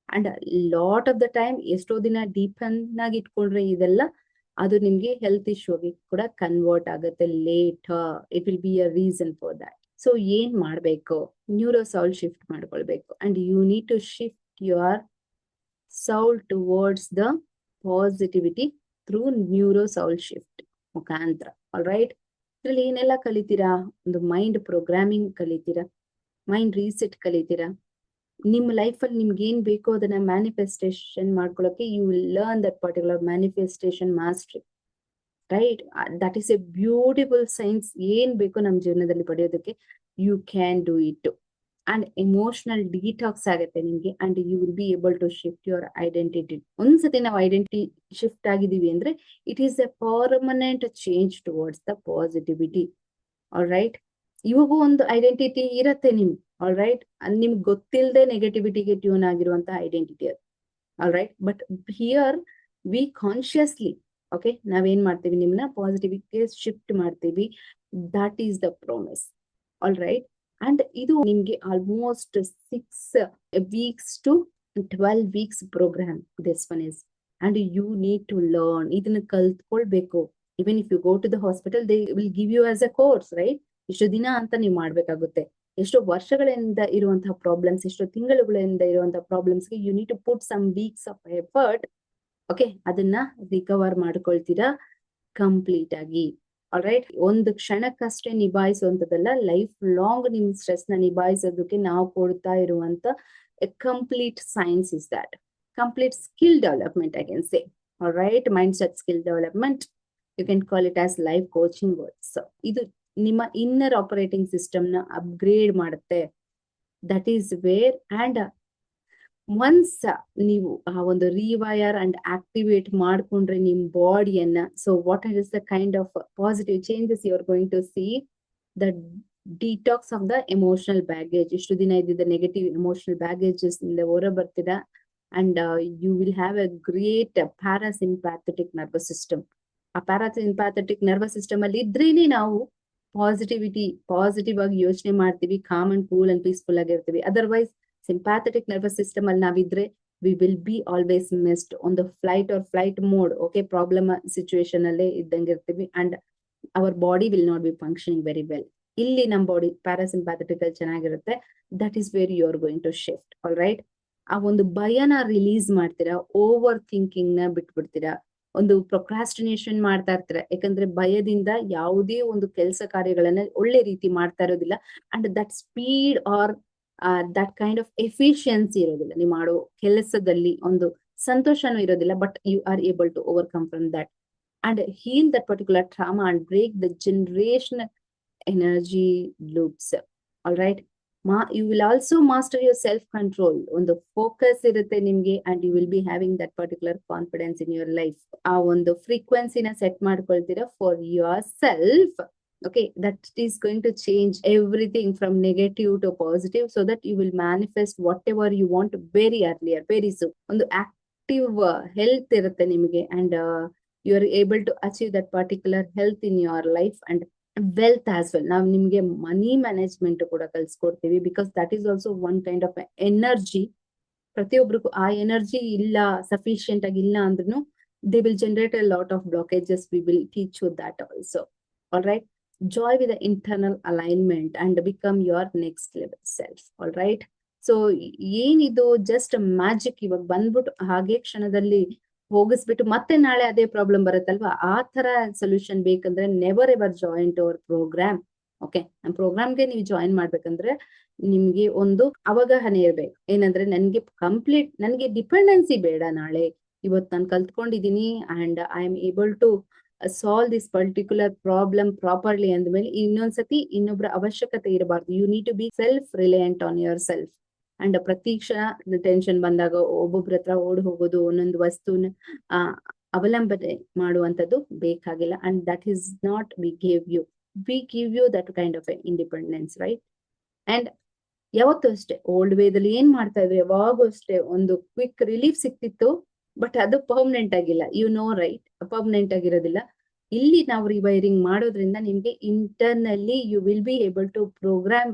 And lot of the time, ಎಷ್ಟೋ ದಿನ ಡೀಪನ್ ಆಗಿ ಇಟ್ಕೊಂಡ್ರೆ ಇದೆಲ್ಲ ಅದು ನಿಮ್ಗೆ ಹೆಲ್ತ್ ಇಶ್ಯೂಗೆ ಕೂಡ ಕನ್ವರ್ಟ್ ಆಗುತ್ತೆ later. It will be a reason for that. So ಏನ್ ಮಾಡ್ಬೇಕು? ನ್ಯೂರೋ ಸೌಲ್ ಶಿಫ್ಟ್ ಮಾಡ್ಕೊಳ್ಬೇಕು. And you need to shift your soul towards the positivity through neuro soul shift ಮುಖಾಂತರ. All right? ಇದ್ರಲ್ಲಿ ಏನೆಲ್ಲ ಕಲಿತೀರಾ? ಒಂದು ಮೈಂಡ್ ಪ್ರೋಗ್ರಾಮಿಂಗ್ ಕಲಿತೀರಾ, ಮೈಂಡ್ ರೀಸೆಟ್ ಕಲಿತೀರಾ. ನಿಮ್ಮ ಲೈಫಲ್ಲಿ ನಿಮ್ಗೆ ಏನ್ ಬೇಕೋ ಅದನ್ನ ಮ್ಯಾನಿಫೆಸ್ಟೇಷನ್ ಮಾಡ್ಕೊಳ್ಳೋಕೆ you will learn that particular manifestation mastery, right? That is a beautiful science. ಏನ್ ಬೇಕೋ ನಮ್ಮ ಜೀವನದಲ್ಲಿ ಪಡೆಯೋದಕ್ಕೆ you can do it. And emotional detox ಆಗುತ್ತೆ ನಿಮ್ಗೆ, and you will be able to shift your identity. ಒಂದ್ಸತಿ ನಾವು ಐಡೆಂಟಿಟಿ ಶಿಫ್ಟ್ ಆಗಿದೀವಿ ಅಂದ್ರೆ it is a permanent change towards the positivity. All right? ಇವಾಗೂ ಒಂದು ಐಡೆಂಟಿಟಿ ಇರತ್ತೆ ನಿಮ್ಗೆ, ಆಲ್ ರೈಟ್? ನಿಮ್ಗೆ ಗೊತ್ತಿಲ್ಲದೆ ನೆಗೆಟಿವಿಟಿಗೆ ಟ್ಯೂನ್ ಆಗಿರುವಂತ ಐಡೆಂಟಿಟಿ ಅದು, all right? But here we consciously, okay, ನಾವೇನ್ ಮಾಡ್ತೀವಿ, ನಿಮ್ನ ಪಾಸಿಟಿವಿಟಿಗೆ ಶಿಫ್ಟ್ ಮಾಡ್ತೀವಿ. That is the promise, all right? And ಇದು ನಿಮ್ಗೆ almost 6 weeks to 12 weeks programme this one is. And you need to learn. ಇದನ್ನ ಕಲ್ತ್ಕೊಳ್ಬೇಕು. Even if you go to the hospital, they will give you as a course, right? ಇಷ್ಟು ದಿನ ಅಂತ ನೀವು ಮಾಡ್ಬೇಕಾಗುತ್ತೆ. ಎಷ್ಟೋ ವರ್ಷಗಳಿಂದ ಇರುವಂತಹ ಪ್ರಾಬ್ಲಮ್ಸ್, ಎಷ್ಟೋ ತಿಂಗಳುಗಳಿಂದ ಇರುವಂತಹ ಪ್ರಾಬ್ಲಮ್ಸ್ಗೆ you need to put some weeks of effort. Okay, ಅದನ್ನ ರಿಕವರ್ ಮಾಡ್ಕೊಳ್ತೀರಾ ಕಂಪ್ಲೀಟ್ ಆಗಿ. All right? ಒಂದು ಕ್ಷಣಕ್ಕಷ್ಟೇ ನಿಭಾಯಿಸುವಂತದಲ್ಲ, ಲೈಫ್ ಲಾಂಗ್ ನಿಮ್ ಸ್ಟ್ರೆಸ್ ನ ನಿಭಾಯಿಸೋದಕ್ಕೆ ನಾವು ಕೊಡ್ತಾ ಇರುವಂತ complete science is that. Complete skill development I can say. All right? Mindset skill development, you can call it as life coaching words. ಇದು ನಿಮ್ಮ ಇನ್ನರ್ ಆಪರೇಟಿಂಗ್ ಸಿಸ್ಟಮ್ ನ ಅಪ್ಗ್ರೇಡ್ ಮಾಡುತ್ತೆ. That is where. And once ನೀವು ಆ ಒಂದು rewire and activate ಮಾಡ್ಕೊಂಡ್ರೆ ನಿಮ್ ಬಾಡಿಯನ್ನ, so what is the kind of positive changes you are going to see? The detox of the emotional baggage. ಇಷ್ಟು ದಿನ ಇದ್ದಿದ್ದ ನೆಗೆಟಿವ್ ಎಮೋಷನಲ್ ಬ್ಯಾಗೇಜಸ್ ಇಂದ ಹೊರ ಬರ್ತೀರಾ. And you will have a great parasympathetic nervous system. ಆ parasympathetic nervous system ಅಲ್ಲಿ ಇದ್ರೇನೆ ನಾವು positive ಆಗಿ ಯೋಚನೆ ಮಾಡ್ತೀವಿ, calm and cool and peaceful ಆಗಿರ್ತೀವಿ. ಅದರ್ವೈಸ್ ಸಿಂಪ್ಯಾಥೆಟಿಕ್ ನರ್ವಸ್ ಸಿಸ್ಟಮ್ ಅಲ್ಲಿ ನಾವಿದ್ರೆ we will be always missed on the flight mode. Okay, problem situation ಅಲ್ಲೇ ಇದ್ದಂಗೆ ಇರ್ತೀವಿ. And our body will not be functioning very well. ಇಲ್ಲಿ ನಮ್ಮ ಬಾಡಿ ಪ್ಯಾರಾಸಿಂಪ್ಯಾಥೆಟಿಕ್ ಅಲ್ಲಿ ಚೆನ್ನಾಗಿರುತ್ತೆ. That is where you are going to shift. All right? ಆ ಒಂದು ಭಯನ ರಿಲೀಸ್ ಮಾಡ್ತೀರಾ, ಓವರ್ ಥಿಂಕಿಂಗ್ ನ ಬಿಟ್ಬಿಡ್ತೀರಾ. ಒಂದು ಪ್ರೊಕ್ರಾಸ್ಟಿನೇಷನ್ ಮಾಡ್ತಾ ಇರ್ತಾರೆ, ಯಾಕಂದ್ರೆ ಭಯದಿಂದ ಯಾವುದೇ ಒಂದು ಕೆಲಸ ಕಾರ್ಯಗಳನ್ನ ಒಳ್ಳೆ ರೀತಿ ಮಾಡ್ತಾ ಇರೋದಿಲ್ಲ. And that speed or that kind of efficiency ಇರೋದಿಲ್ಲ. ನೀವು ಮಾಡೋ ಕೆಲಸದಲ್ಲಿ ಒಂದು ಸಂತೋಷನೂ ಇರೋದಿಲ್ಲ, but you are able to overcome from that and heal that particular trauma and break the generational energy loops. All right. You will also master your self control. ಒಂದು focus ಇರುತ್ತೆ ನಿಮ್ಗೆ, and you will be having that particular confidence in your life. ಆ ಒಂದು ಫ್ರೀಕ್ವೆನ್ಸಿನ set ಮಾಡ್ಕೊಳ್ತೀರಾ for yourself. Okay, that is going to change everything from negative to positive, so that you will manifest whatever you want very earlier, very soon. ಒಂದು active health ಇರುತ್ತೆ ನಿಮಗೆ, and you are able to achieve that particular health in your life and wealth as well. ನಾವು ನಿಮ್ಗೆ money management ಕೂಡ ಕಲ್ಸ್ಕೊಡ್ತೀವಿ, because that is also one kind of energy. ಪ್ರತಿಯೊಬ್ರಿಗೂ ಆ energy ಇಲ್ಲ, ಸಫಿಶಿಯಂಟ್ ಆಗಿ ಇಲ್ಲ ಅಂದ್ರೂ they will generate a lot of blockages. We will teach you that also. All right. Joy with the internal alignment and become your next level self. All right. So ಏನಿದು just magic, ಇವಾಗ ಬಂದ್ಬಿಟ್ಟು ಹಾಗೆ ಕ್ಷಣದಲ್ಲಿ ಹೋಗಿಸ್ಬಿಟ್ಟು ಮತ್ತೆ ನಾಳೆ ಅದೇ problem ಬರುತ್ತಲ್ವಾ, ಆ ತರ ಸೊಲ್ಯೂಷನ್ ಬೇಕಂದ್ರೆ never ever join to our programme. Okay, ನಮ್ಮ ಪ್ರೋಗ್ರಾಮ್ಗೆ ನೀವು ಜಾಯಿನ್ ಮಾಡ್ಬೇಕಂದ್ರೆ ನಿಮ್ಗೆ ಒಂದು ಅವಗಾಹನೆ ಇರ್ಬೇಕು. ಏನಂದ್ರೆ ನನ್ಗೆ ಡಿಪೆಂಡೆನ್ಸಿ ಬೇಡ. ನಾಳೆ ಇವತ್ತು ನಾನು ಕಲ್ತ್ಕೊಂಡಿದೀನಿ and I am able to solve this particular problem properly ಅಂದ್ಮೇಲೆ ಇನ್ನೊಂದ್ಸತಿ ಇನ್ನೊಬ್ರ ಅವಶ್ಯಕತೆ ಇರಬಾರ್ದು. You need to be self reliant on your self. And ಪ್ರತಿ ಕ್ಷಣ ಟೆನ್ಷನ್ ಬಂದಾಗ ಒಬ್ಬೊಬ್ರ ಹತ್ರ ಓಡಿ ಹೋಗೋದು, ಒಂದೊಂದು ವಸ್ತುನ ಅವಲಂಬನೆ ಮಾಡುವಂತದ್ದು ಬೇಕಾಗಿಲ್ಲ. And that is not we give you that kind of independence, right? And ಯಾವತ್ತೂ ಅಷ್ಟೇ ಓಲ್ಡ್ ವೇದಲ್ಲಿ ಏನ್ ಮಾಡ್ತಾ ಇದ್ರು, ಯಾವಾಗೂ ಅಷ್ಟೇ ಒಂದು ಕ್ವಿಕ್ ರಿಲೀಫ್ ಸಿಕ್ತಿತ್ತು, ಬಟ್ ಅದು ಪರ್ಮನೆಂಟ್ ಆಗಿಲ್ಲ. ಯು ನೋ ರೈಟ್, ಪರ್ಮನೆಂಟ್ ಆಗಿರೋದಿಲ್ಲ. ಇಲ್ಲಿ ನಾವು ರಿವೈರಿಂಗ್ ಮಾಡೋದ್ರಿಂದ ನಿಮ್ಗೆ internally you will be able to program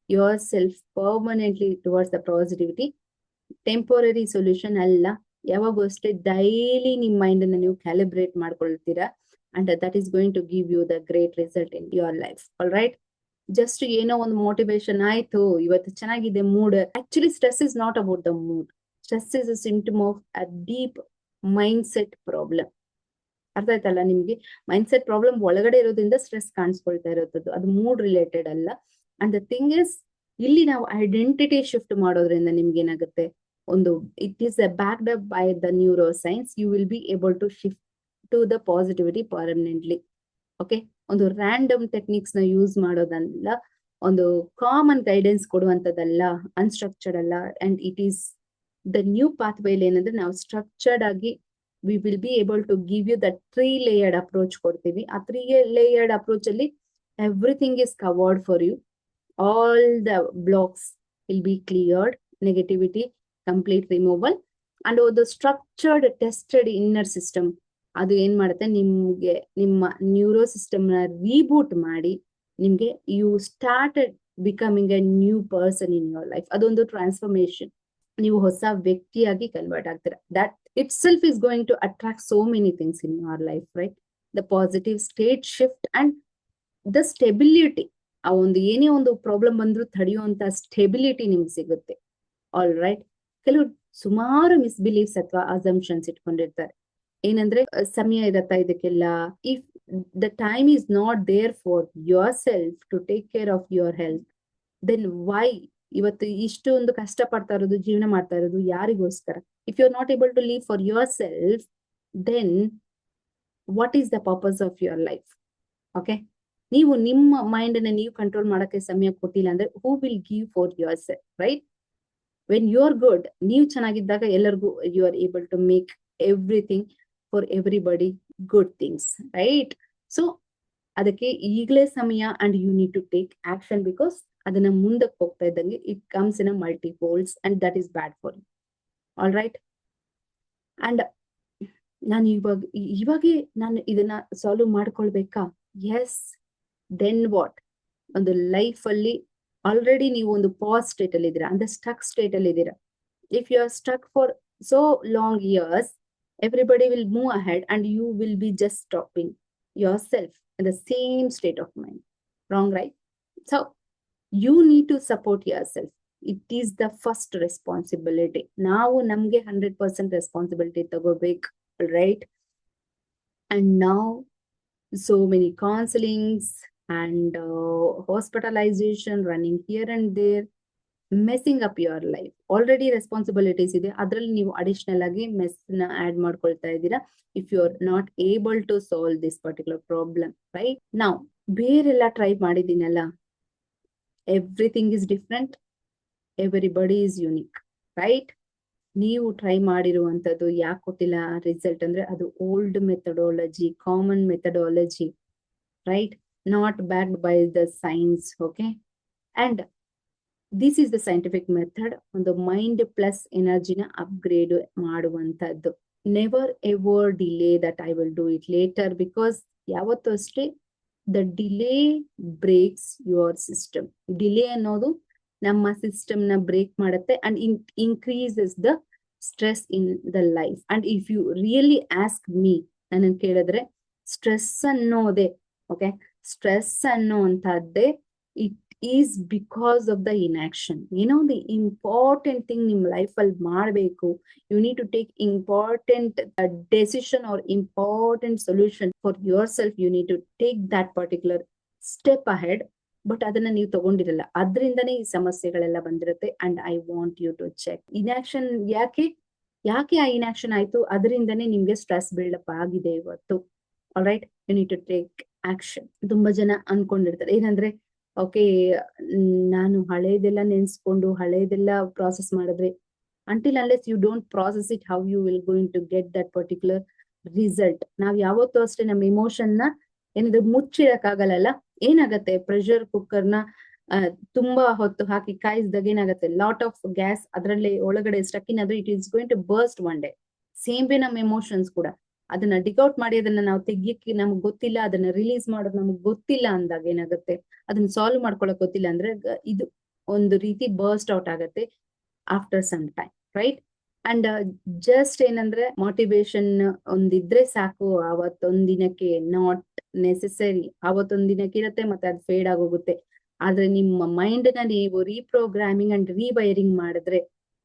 yourself permanently towards the positivity. Temporary solution ಅಲ್ಲ, ಯಾವಾಗೂ ಅಷ್ಟೇ ಡೈಲಿ ನಿಮ್ ಮೈಂಡ್ ಅನ್ನ ನೀವು ಕ್ಯಾಲಿಬ್ರೇಟ್ ಮಾಡ್ಕೊಳ್ತೀರಾ, and that is going to give you the great result in your life. All right. Just ಏನೋ ಒಂದು motivation ಆಯ್ತು, ಇವತ್ತು ಚೆನ್ನಾಗಿದೆ mood. Actually stress is not about the mood. Stress is a symptom of a deep mind set problem. ಅರ್ಥ ಆಯ್ತಲ್ಲ ನಿಮ್ಗೆ? Mind set problem ಒಳಗಡೆ ಇರೋದ್ರಿಂದ ಸ್ಟ್ರೆಸ್ ಕಾಣಿಸ್ಕೊಳ್ತಾ ಇರೋದು, ಅದು ಮೂಡ್ ರಿಲೇಟೆಡ್ ಅಲ್ಲ. ಅಂಡ್ ದ ಥಿಂಗ್ ಇಸ್, ಇಲ್ಲಿ ನಾವು ಐಡೆಂಟಿಟಿ ಶಿಫ್ಟ್ ಮಾಡೋದ್ರಿಂದ ನಿಮ್ಗೆ ಏನಾಗುತ್ತೆ, ಒಂದು it is backed up by the neuroscience. You will be able to shift to the positivity permanently. Okay, ಒಂದು ರ್ಯಾಂಡಮ್ ಟೆಕ್ನಿಕ್ಸ್ ನ ಯೂಸ್ ಮಾಡೋದಲ್ಲ, ಒಂದು ಕಾಮನ್ ಗೈಡೆನ್ಸ್ ಕೊಡುವಂತದ್ದಲ್ಲ, ಅನ್ಸ್ಟ್ರಕ್ಚರ್ಡ್ ಅಲ್ಲ. And it is the new path while. ಏನಂದ್ರೆ ನಾವು structured ಆಗಿ we will be able to give you the 3 layered approach ಕೊಡ್ತೀವಿ. ಆ 3 ಲೇಯರ್ಡ್ ಅಪ್ರೋಚ್ ಅಲ್ಲಿ everything is covered for you. All the blocks will be cleared, negativity complete removal, and the structured tested inner system ಅದು ಏನ್ ಮಾಡುತ್ತೆ, ನಿಮ್ಗೆ ನಿಮ್ಮ neuro system ನ reboot ಮಾಡಿ ನಿಮ್ಗೆ you started becoming a new person in your life. ಅದೊಂದು transformation. ನೀವು ಹೊಸ ವ್ಯಕ್ತಿಯಾಗಿ ಕನ್ವರ್ಟ್ ಆಗ್ತೀರಾ. That itself is going to attract so many things in your life, right? The positive state shift and the stability. ಆ ಒಂದು ಏನೇ ಒಂದು problem ಬಂದ್ರು ತಡೆಯುವಂತ ಸ್ಟೆಬಿಲಿಟಿ ನಿಮ್ಗೆ ಸಿಗುತ್ತೆ. All right. ಕೆಲವು ಸುಮಾರು ಮಿಸ್ಬಿಲೀಫ್ಸ್ ಅಥವಾ ಅಸಂಪ್ಷನ್ಸ್ ಇಟ್ಕೊಂಡಿರ್ತಾರೆ. ಏನಂದ್ರೆ ಸಮಯ ಇರತ್ತಾ ಇದಕ್ಕೆಲ್ಲ, if the time is not there for your self to take care of your health, then why ಇವತ್ತು ಇಷ್ಟೊಂದು ಕಷ್ಟ ಪಡ್ತಾ ಇರೋದು, ಜೀವನ ಮಾಡ್ತಾ ಇರೋದು ಯಾರಿಗೋಸ್ಕರ? If you are not able to live for your self, then what is the purpose of your life? Okay, ನೀವು ನಿಮ್ಮ ಮೈಂಡ್ ಅನ್ನ ನೀವು ಕಂಟ್ರೋಲ್ ಮಾಡಕ್ಕೆ ಸಮಯ ಕೊಟ್ಟಿಲ್ಲ ಅಂದ್ರೆ who will give for your self, right? When you are good, ನೀವು ಚೆನ್ನಾಗಿದ್ದಾಗ ಎಲ್ಲರಿಗೂ you are able to make everything for everybody good things, right? So ಅದಕ್ಕೆ ಈಗಲೇ ಸಮಯ, and you need to take action, because ಅದನ್ನ ಮುಂದಕ್ಕೆ ಹೋಗ್ತಾ ಇದ್ದಂಗೆ it comes in a multi folds and that is bad for you. All right. And ನಾನು ಇವಾಗೆ ನಾನು ಇದನ್ನ ಸಾಲ್ವ್ ಮಾಡ್ಕೊಳ್ಬೇಕಾ? ಎಸ್. Then what? ಒಂದು ಲೈಫ್ ಅಲ್ಲಿ ಆಲ್ರೆಡಿ ನೀವು ಒಂದು ಪಾಸ್ ಸ್ಟೇಟ್ ಅಲ್ಲಿ ಇದ್ದೀರಾ, ಅಂದ್ರೆ ಸ್ಟಕ್ ಸ್ಟೇಟ್ ಅಲ್ಲಿ ಇದ್ದೀರಾ. If you are stuck for so long years, everybody will move ahead and you will be just stopping yourself in the same state of mind. Wrong, right? So you need to support yourself. It is the first responsibility. ನಾವು ನಮ್ಗೆ 100% responsibility ತಗೋಬೇಕು, right? And now so many counselings and hospitalization running here and there, messing up your life. Already responsibilities ಇದೆ, ಅದರಲ್ಲಿ ನೀವು additional ಆಗಿ mess ನ add ಮಾಡ್ಕೊಳ್ತಾ ಇದ್ದೀರಾ if you are not able to solve this particular problem, right? ನಾವು ಬೇರೆಲ್ಲ try ಮಾಡಿದ್ದೀನಲ್ಲ, everything is different, everybody is unique, right? ನೀವು ಟ್ರೈ ಮಾಡಿರುವಂತದ್ದು ಯಾಕೆ ಕೊಟ್ಟಿಲ್ಲ ರಿಸಲ್ಟ್ ಅಂದ್ರೆ ಅದು old methodology, common methodology, right? Not backed by the science, okay? And this is the scientific method, ಒಂದು ಮೈಂಡ್ ಪ್ಲಸ್ ಎನರ್ಜಿನ ಅಪ್ಗ್ರೇಡ್ ಮಾಡುವಂತದ್ದು. Never ever delay that I will do it later, because ಯಾವತ್ತೂ ಅಷ್ಟೇ the delay breaks your system. Delay ಅನ್ನೋದು ನಮ್ಮ system ನ break ಮಾಡುತ್ತೆ and increases the stress in the life. And if you really ask me, ನನ್ನ ಕೇಳಿದ್ರೆ stress ಅನ್ನೋದೇ, okay, stress ಅನ್ನೋಂಥದ್ದೇ it is because of the inaction. ಏನೋ ಒಂದು ಇಂಪಾರ್ಟೆಂಟ್ ಥಿಂಗ್ ನಿಮ್ ಲೈಫ್ ಅಲ್ಲಿ ಮಾಡಬೇಕು, you need to take important decision or important solution for your self, you need to take that particular step ahead. But ಅದನ್ನ ನೀವು ತಗೊಂಡಿರಲ್ಲ, ಅದರಿಂದನೇ ಈ ಸಮಸ್ಯೆಗಳೆಲ್ಲ ಬಂದಿರುತ್ತೆ. And I want you to check inaction. ಯಾಕೆ ಆ ಇನ್ಆಕ್ಷನ್ ಆಯ್ತು? ಅದರಿಂದನೇ ನಿಮ್ಗೆ ಸ್ಟ್ರೆಸ್ ಬಿಲ್ಡಪ್ ಆಗಿದೆ ಇವತ್ತು. Alright, you need to take action. ತುಂಬಾ ಜನ ಅನ್ಕೊಂಡಿರ್ತಾರೆ ಏನಂದ್ರೆ, ಓಕೆ, ನಾನು ಹಳೇದೆಲ್ಲ ನೆನ್ಸ್ಕೊಂಡು ಹಳೇದೆಲ್ಲ ಪ್ರಾಸೆಸ್ ಮಾಡಿದ್ರೆ, until unless you don't process it, how you will going to get that particular result. ನಾವ್ ಯಾವತ್ತೂ ಅಷ್ಟೇ ನಮ್ಮ ಇಮೋಷನ್ ನ ಏನಾದ್ರು ಮುಚ್ಚಿಡಕ್ಕಾಗಲ್ಲ. ಏನಾಗತ್ತೆ, ಪ್ರೆಷರ್ ಕುಕ್ಕರ್ ನ ತುಂಬಾ ಹೊತ್ತು ಹಾಕಿ ಕಾಯಿಸಿದಾಗ ಏನಾಗತ್ತೆ, ಲಾಟ್ ಆಫ್ ಗ್ಯಾಸ್ ಅದರಲ್ಲಿ ಒಳಗಡೆ ಸ್ಟಕ್ ಇನ್ ಆದ್ರೆ it is going to burst one day. Same way ನಮ್ಮ ಎಮೋಷನ್ಸ್ ಕೂಡ, ಅದನ್ನ ಡಿಗೌಟ್ ಮಾಡಿ ಅದನ್ನ ನಾವು ತೆಗಿಯಕ್ಕೆ ನಮ್ಗೆ ಗೊತ್ತಿಲ್ಲ, ಅದನ್ನ ರಿಲೀಸ್ ಮಾಡೋದು ನಮ್ಗೆ ಗೊತ್ತಿಲ್ಲ ಅಂದಾಗ ಏನಾಗುತ್ತೆ, ಅದನ್ನ ಸಾಲ್ವ್ ಮಾಡ್ಕೊಳಕ್ ಗೊತ್ತಿಲ್ಲ ಅಂದ್ರೆ ಇದು ಒಂದು ರೀತಿ ಬರ್ಸ್ಟ್ ಔಟ್ ಆಗತ್ತೆ after some time, right? And just ಏನಂದ್ರೆ ಮೋಟಿವೇಶನ್ ಒಂದಿದ್ರೆ ಸಾಕು, ಅವತ್ತೊಂದಿನಕ್ಕೆ ನಾಟ್ ನೆಸೆಸರಿ. ಅವತ್ತೊಂದಿನಕ್ಕೆ ಇರುತ್ತೆ ಮತ್ತೆ ಅದು ಫೇಡ್ ಆಗೋಗುತ್ತೆ. ಆದ್ರೆ ನಿಮ್ಮ ಮೈಂಡ್ ನ ನೀವು ರೀಪ್ರೋಗ್ರಾಮಿಂಗ್ ಅಂಡ್ ರೀವೈರಿಂಗ್ ಮಾಡಿದ್ರೆ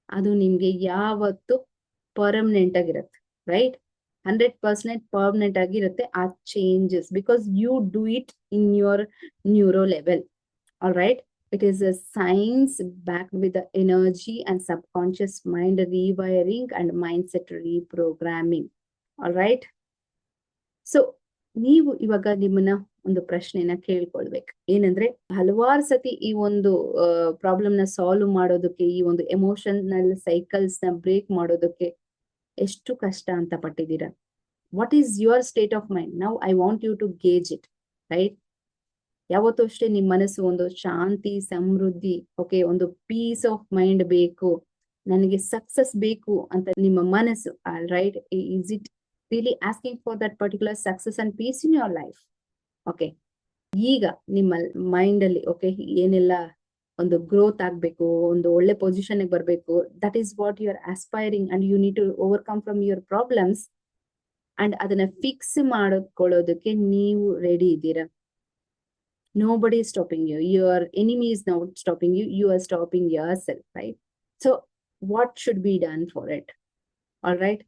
ಅದು ನಿಮ್ಗೆ ಯಾವತ್ತು ಪರ್ಮನೆಂಟ್ ಆಗಿರುತ್ತೆ, ರೈಟ್? 100% ಪರ್ಮನೆಂಟ್ ಆಗಿರುತ್ತೆ ಆ changes, because you do it in your neuro level. All right, it is a science backed with the energy and subconscious mind rewiring and mindset reprogramming. All right, so ನೀವು ಇವಾಗ ನಿಮ್ಮನ್ನ ಒಂದು ಪ್ರಶ್ನೆನ ಕೇಳ್ಕೊಳ್ಬೇಕು. ಏನಂದ್ರೆ, ಹಲವಾರು ಸತಿ ಈ ಒಂದು ಪ್ರಾಬ್ಲಮ್ ನ ಸಾಲ್ವ್ ಮಾಡೋದಕ್ಕೆ, ಈ ಒಂದು ಎಮೋಷನಲ್ ಸೈಕಲ್ಸ್ ನ ಬ್ರೇಕ್ ಮಾಡೋದಕ್ಕೆ ಎಷ್ಟು ಕಷ್ಟ ಅಂತ ಪಟ್ಟಿದ್ದೀರಾ? What is your state of mind now? I want you to gauge it, right? ಯಾವತ್ತೂ ಅಷ್ಟೇ ನಿಮ್ ಮನಸ್ಸು ಒಂದು ಶಾಂತಿ, ಸಮೃದ್ಧಿ, ಓಕೆ, ಒಂದು ಪೀಸ್ ಆಫ್ ಮೈಂಡ್ ಬೇಕು, ನನಗೆ ಸಕ್ಸಸ್ ಬೇಕು ಅಂತ ನಿಮ್ಮ ಮನಸ್ಸು, all right? Is it really asking for that particular success and peace in your life? Okay, ಈಗ ನಿಮ್ಮ ಮೈಂಡ್ ಅಲ್ಲಿ ಓಕೆ ಏನೆಲ್ಲ ಒಂದು ಗ್ರೋತ್ ಆಗ್ಬೇಕು, ಒಂದು ಒಳ್ಳೆ ಪೊಸಿಷನ್ ಬರ್ಬೇಕು, that is what you are aspiring and you need to overcome from your problems. And ಅದನ್ನ ಫಿಕ್ಸ್ ಮಾಡ್ಕೊಳ್ಳೋದಕ್ಕೆ ನೀವು ರೆಡಿ ಇದ್ದೀರಾ? Nobody is stopping you. Your enemy is not stopping you. You are stopping yourself, right? So what should be done for it? All right.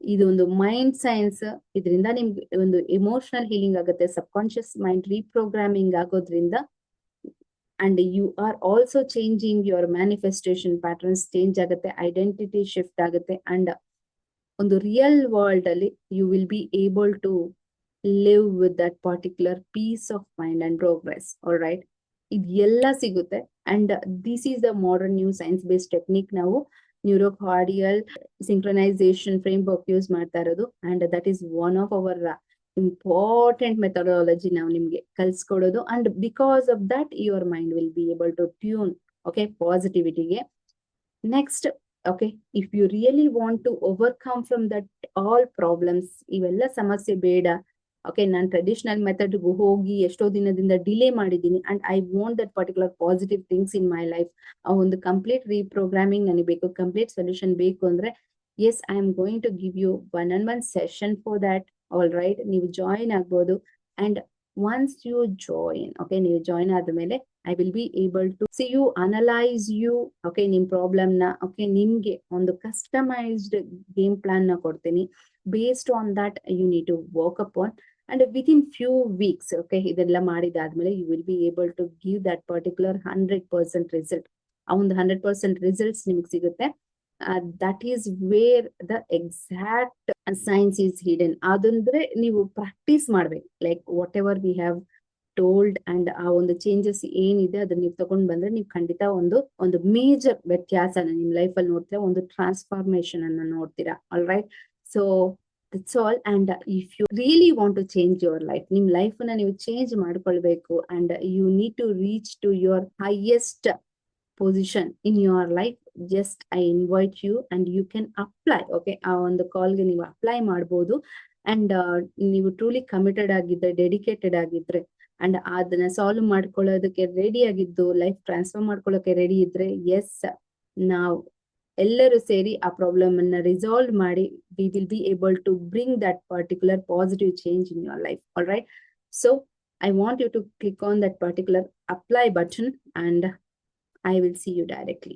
ಇದೊಂದು mind science. ಇದರಿಂದ ನಿಮ್ಗೆ ಒಂದು emotional healing ಆಗುತ್ತೆ, subconscious mind reprogramming ಆಗೋದ್ರಿಂದ. And you are also changing your manifestation patterns change ಆಗುತ್ತೆ, identity shift ಆಗುತ್ತೆ. And ಒಂದು real world ಅಲ್ಲಿ you will be able to live with that particular peace of mind and progress. All right, ಇದೆಲ್ಲ ಸಿಗುತ್ತೆ. And this is the modern new science based technique. ನಾವು neurocardial synchronisation framework use ಮಾಡ್ತಾ ಇರೋದು. And that is one of our important methodology ನಾವು ನಿಮ್ಗೆ ಕಲ್ಸ್ಕೊಡೋದು. And because of that your mind will be able to tune, okay, ಪಾಸಿಟಿವಿಟಿಗೆ. Next, okay, if you really want to overcome from that all problems, ಇವೆಲ್ಲ ಸಮಸ್ಯೆ ಬೇಡ, okay, ನಾನು traditional ಮೆಥಡ್ಗೂ ಹೋಗಿ ಎಷ್ಟೋ ದಿನದಿಂದ ಡಿಲೇ ಮಾಡಿದ್ದೀನಿ and I want that particular positive things in my life, ಆ ಒಂದು ಕಂಪ್ಲೀಟ್ ರೀಪ್ರೋಗ್ರಾಮಿಂಗ್ ನನಗೆ ಬೇಕು, ಕಂಪ್ಲೀಟ್ ಸೊಲ್ಯೂಷನ್ ಬೇಕು ಅಂದ್ರೆ, yes, I am going to give you 1-on-1 session for that. All right, ನೀವು ಜಾಯಿನ್ ಆಗ್ಬೋದು. And once you join, okay, ನೀವು join ಆದ್ಮೇಲೆ I will be able to see you, analyse you, okay, ನಿಮ್ problem ನ, okay, ನಿಮ್ಗೆ ಒಂದು customised game plan ನ ಕೊಡ್ತೀನಿ. based on that you need to work upon, and within few weeks, okay, ಇದೆಲ್ಲ ಮಾಡಿದಾದ್ಮೇಲೆ you will be able to give that particular 100% result. ಆ ಒಂದು 100% results ನಿಮಗೆ ಸಿಗುತ್ತೆ. That is where the exact science is hidden. ಅದಂದ್ರೆ ನೀವು practice ಮಾಡ್ಬೇಕು, like what ever we have told and ಆ ಒಂದು ಚೇಂಜಸ್ ಏನಿದೆ ಅದನ್ನ ನೀವು ತಗೊಂಡ್ ಬಂದ್ರೆ ನೀವು ಖಂಡಿತ ಒಂದು ಮೇಜರ್ ವ್ಯತ್ಯಾಸನ ನಿಮ್ ಲೈಫ್ ಅಲ್ಲಿ ನೋಡ್ತೀರಾ, ಒಂದು ಟ್ರಾನ್ಸ್ಫಾರ್ಮೇಶನ್ ಅನ್ನ ನೋಡ್ತೀರಾ. All right, so that's all. And if you really want to change your life, ನಿಮ್ ಲೈಫ್ ನ ನೀವು ಚೇಂಜ್ ಮಾಡ್ಕೊಳ್ಬೇಕು and you need to reach to your highest position in your life, just I invite you and you can apply. Okay, ಆ ಒಂದು ಕಾಲ್ಗೆ ನೀವು apply ಮಾಡ್ಬೋದು. And ನೀವು truly committed ಆಗಿದ್ರೆ, ಡೆಡಿಕೇಟೆಡ್ ಆಗಿದ್ರೆ ಅಂಡ್ ಅದನ್ನ ಸಾಲ್ವ್ ಮಾಡ್ಕೊಳ್ಳೋದಕ್ಕೆ ರೆಡಿ ಆಗಿದ್ದು, ಲೈಫ್ ಟ್ರಾನ್ಸ್ಫರ್ ಮಾಡ್ಕೊಳ್ಳೋಕೆ ರೆಡಿ ಇದ್ರೆ, ಎಸ್, ನಾವು ಎಲ್ಲರೂ ಸೇರಿ ಆ ಪ್ರಾಬ್ಲಮ್ ಅನ್ನ ರಿಸಾಲ್ವ್ ಮಾಡಿ we will be able to bring that particular positive change in your life. All right, so I want you to click on that particular apply button and I will see you directly.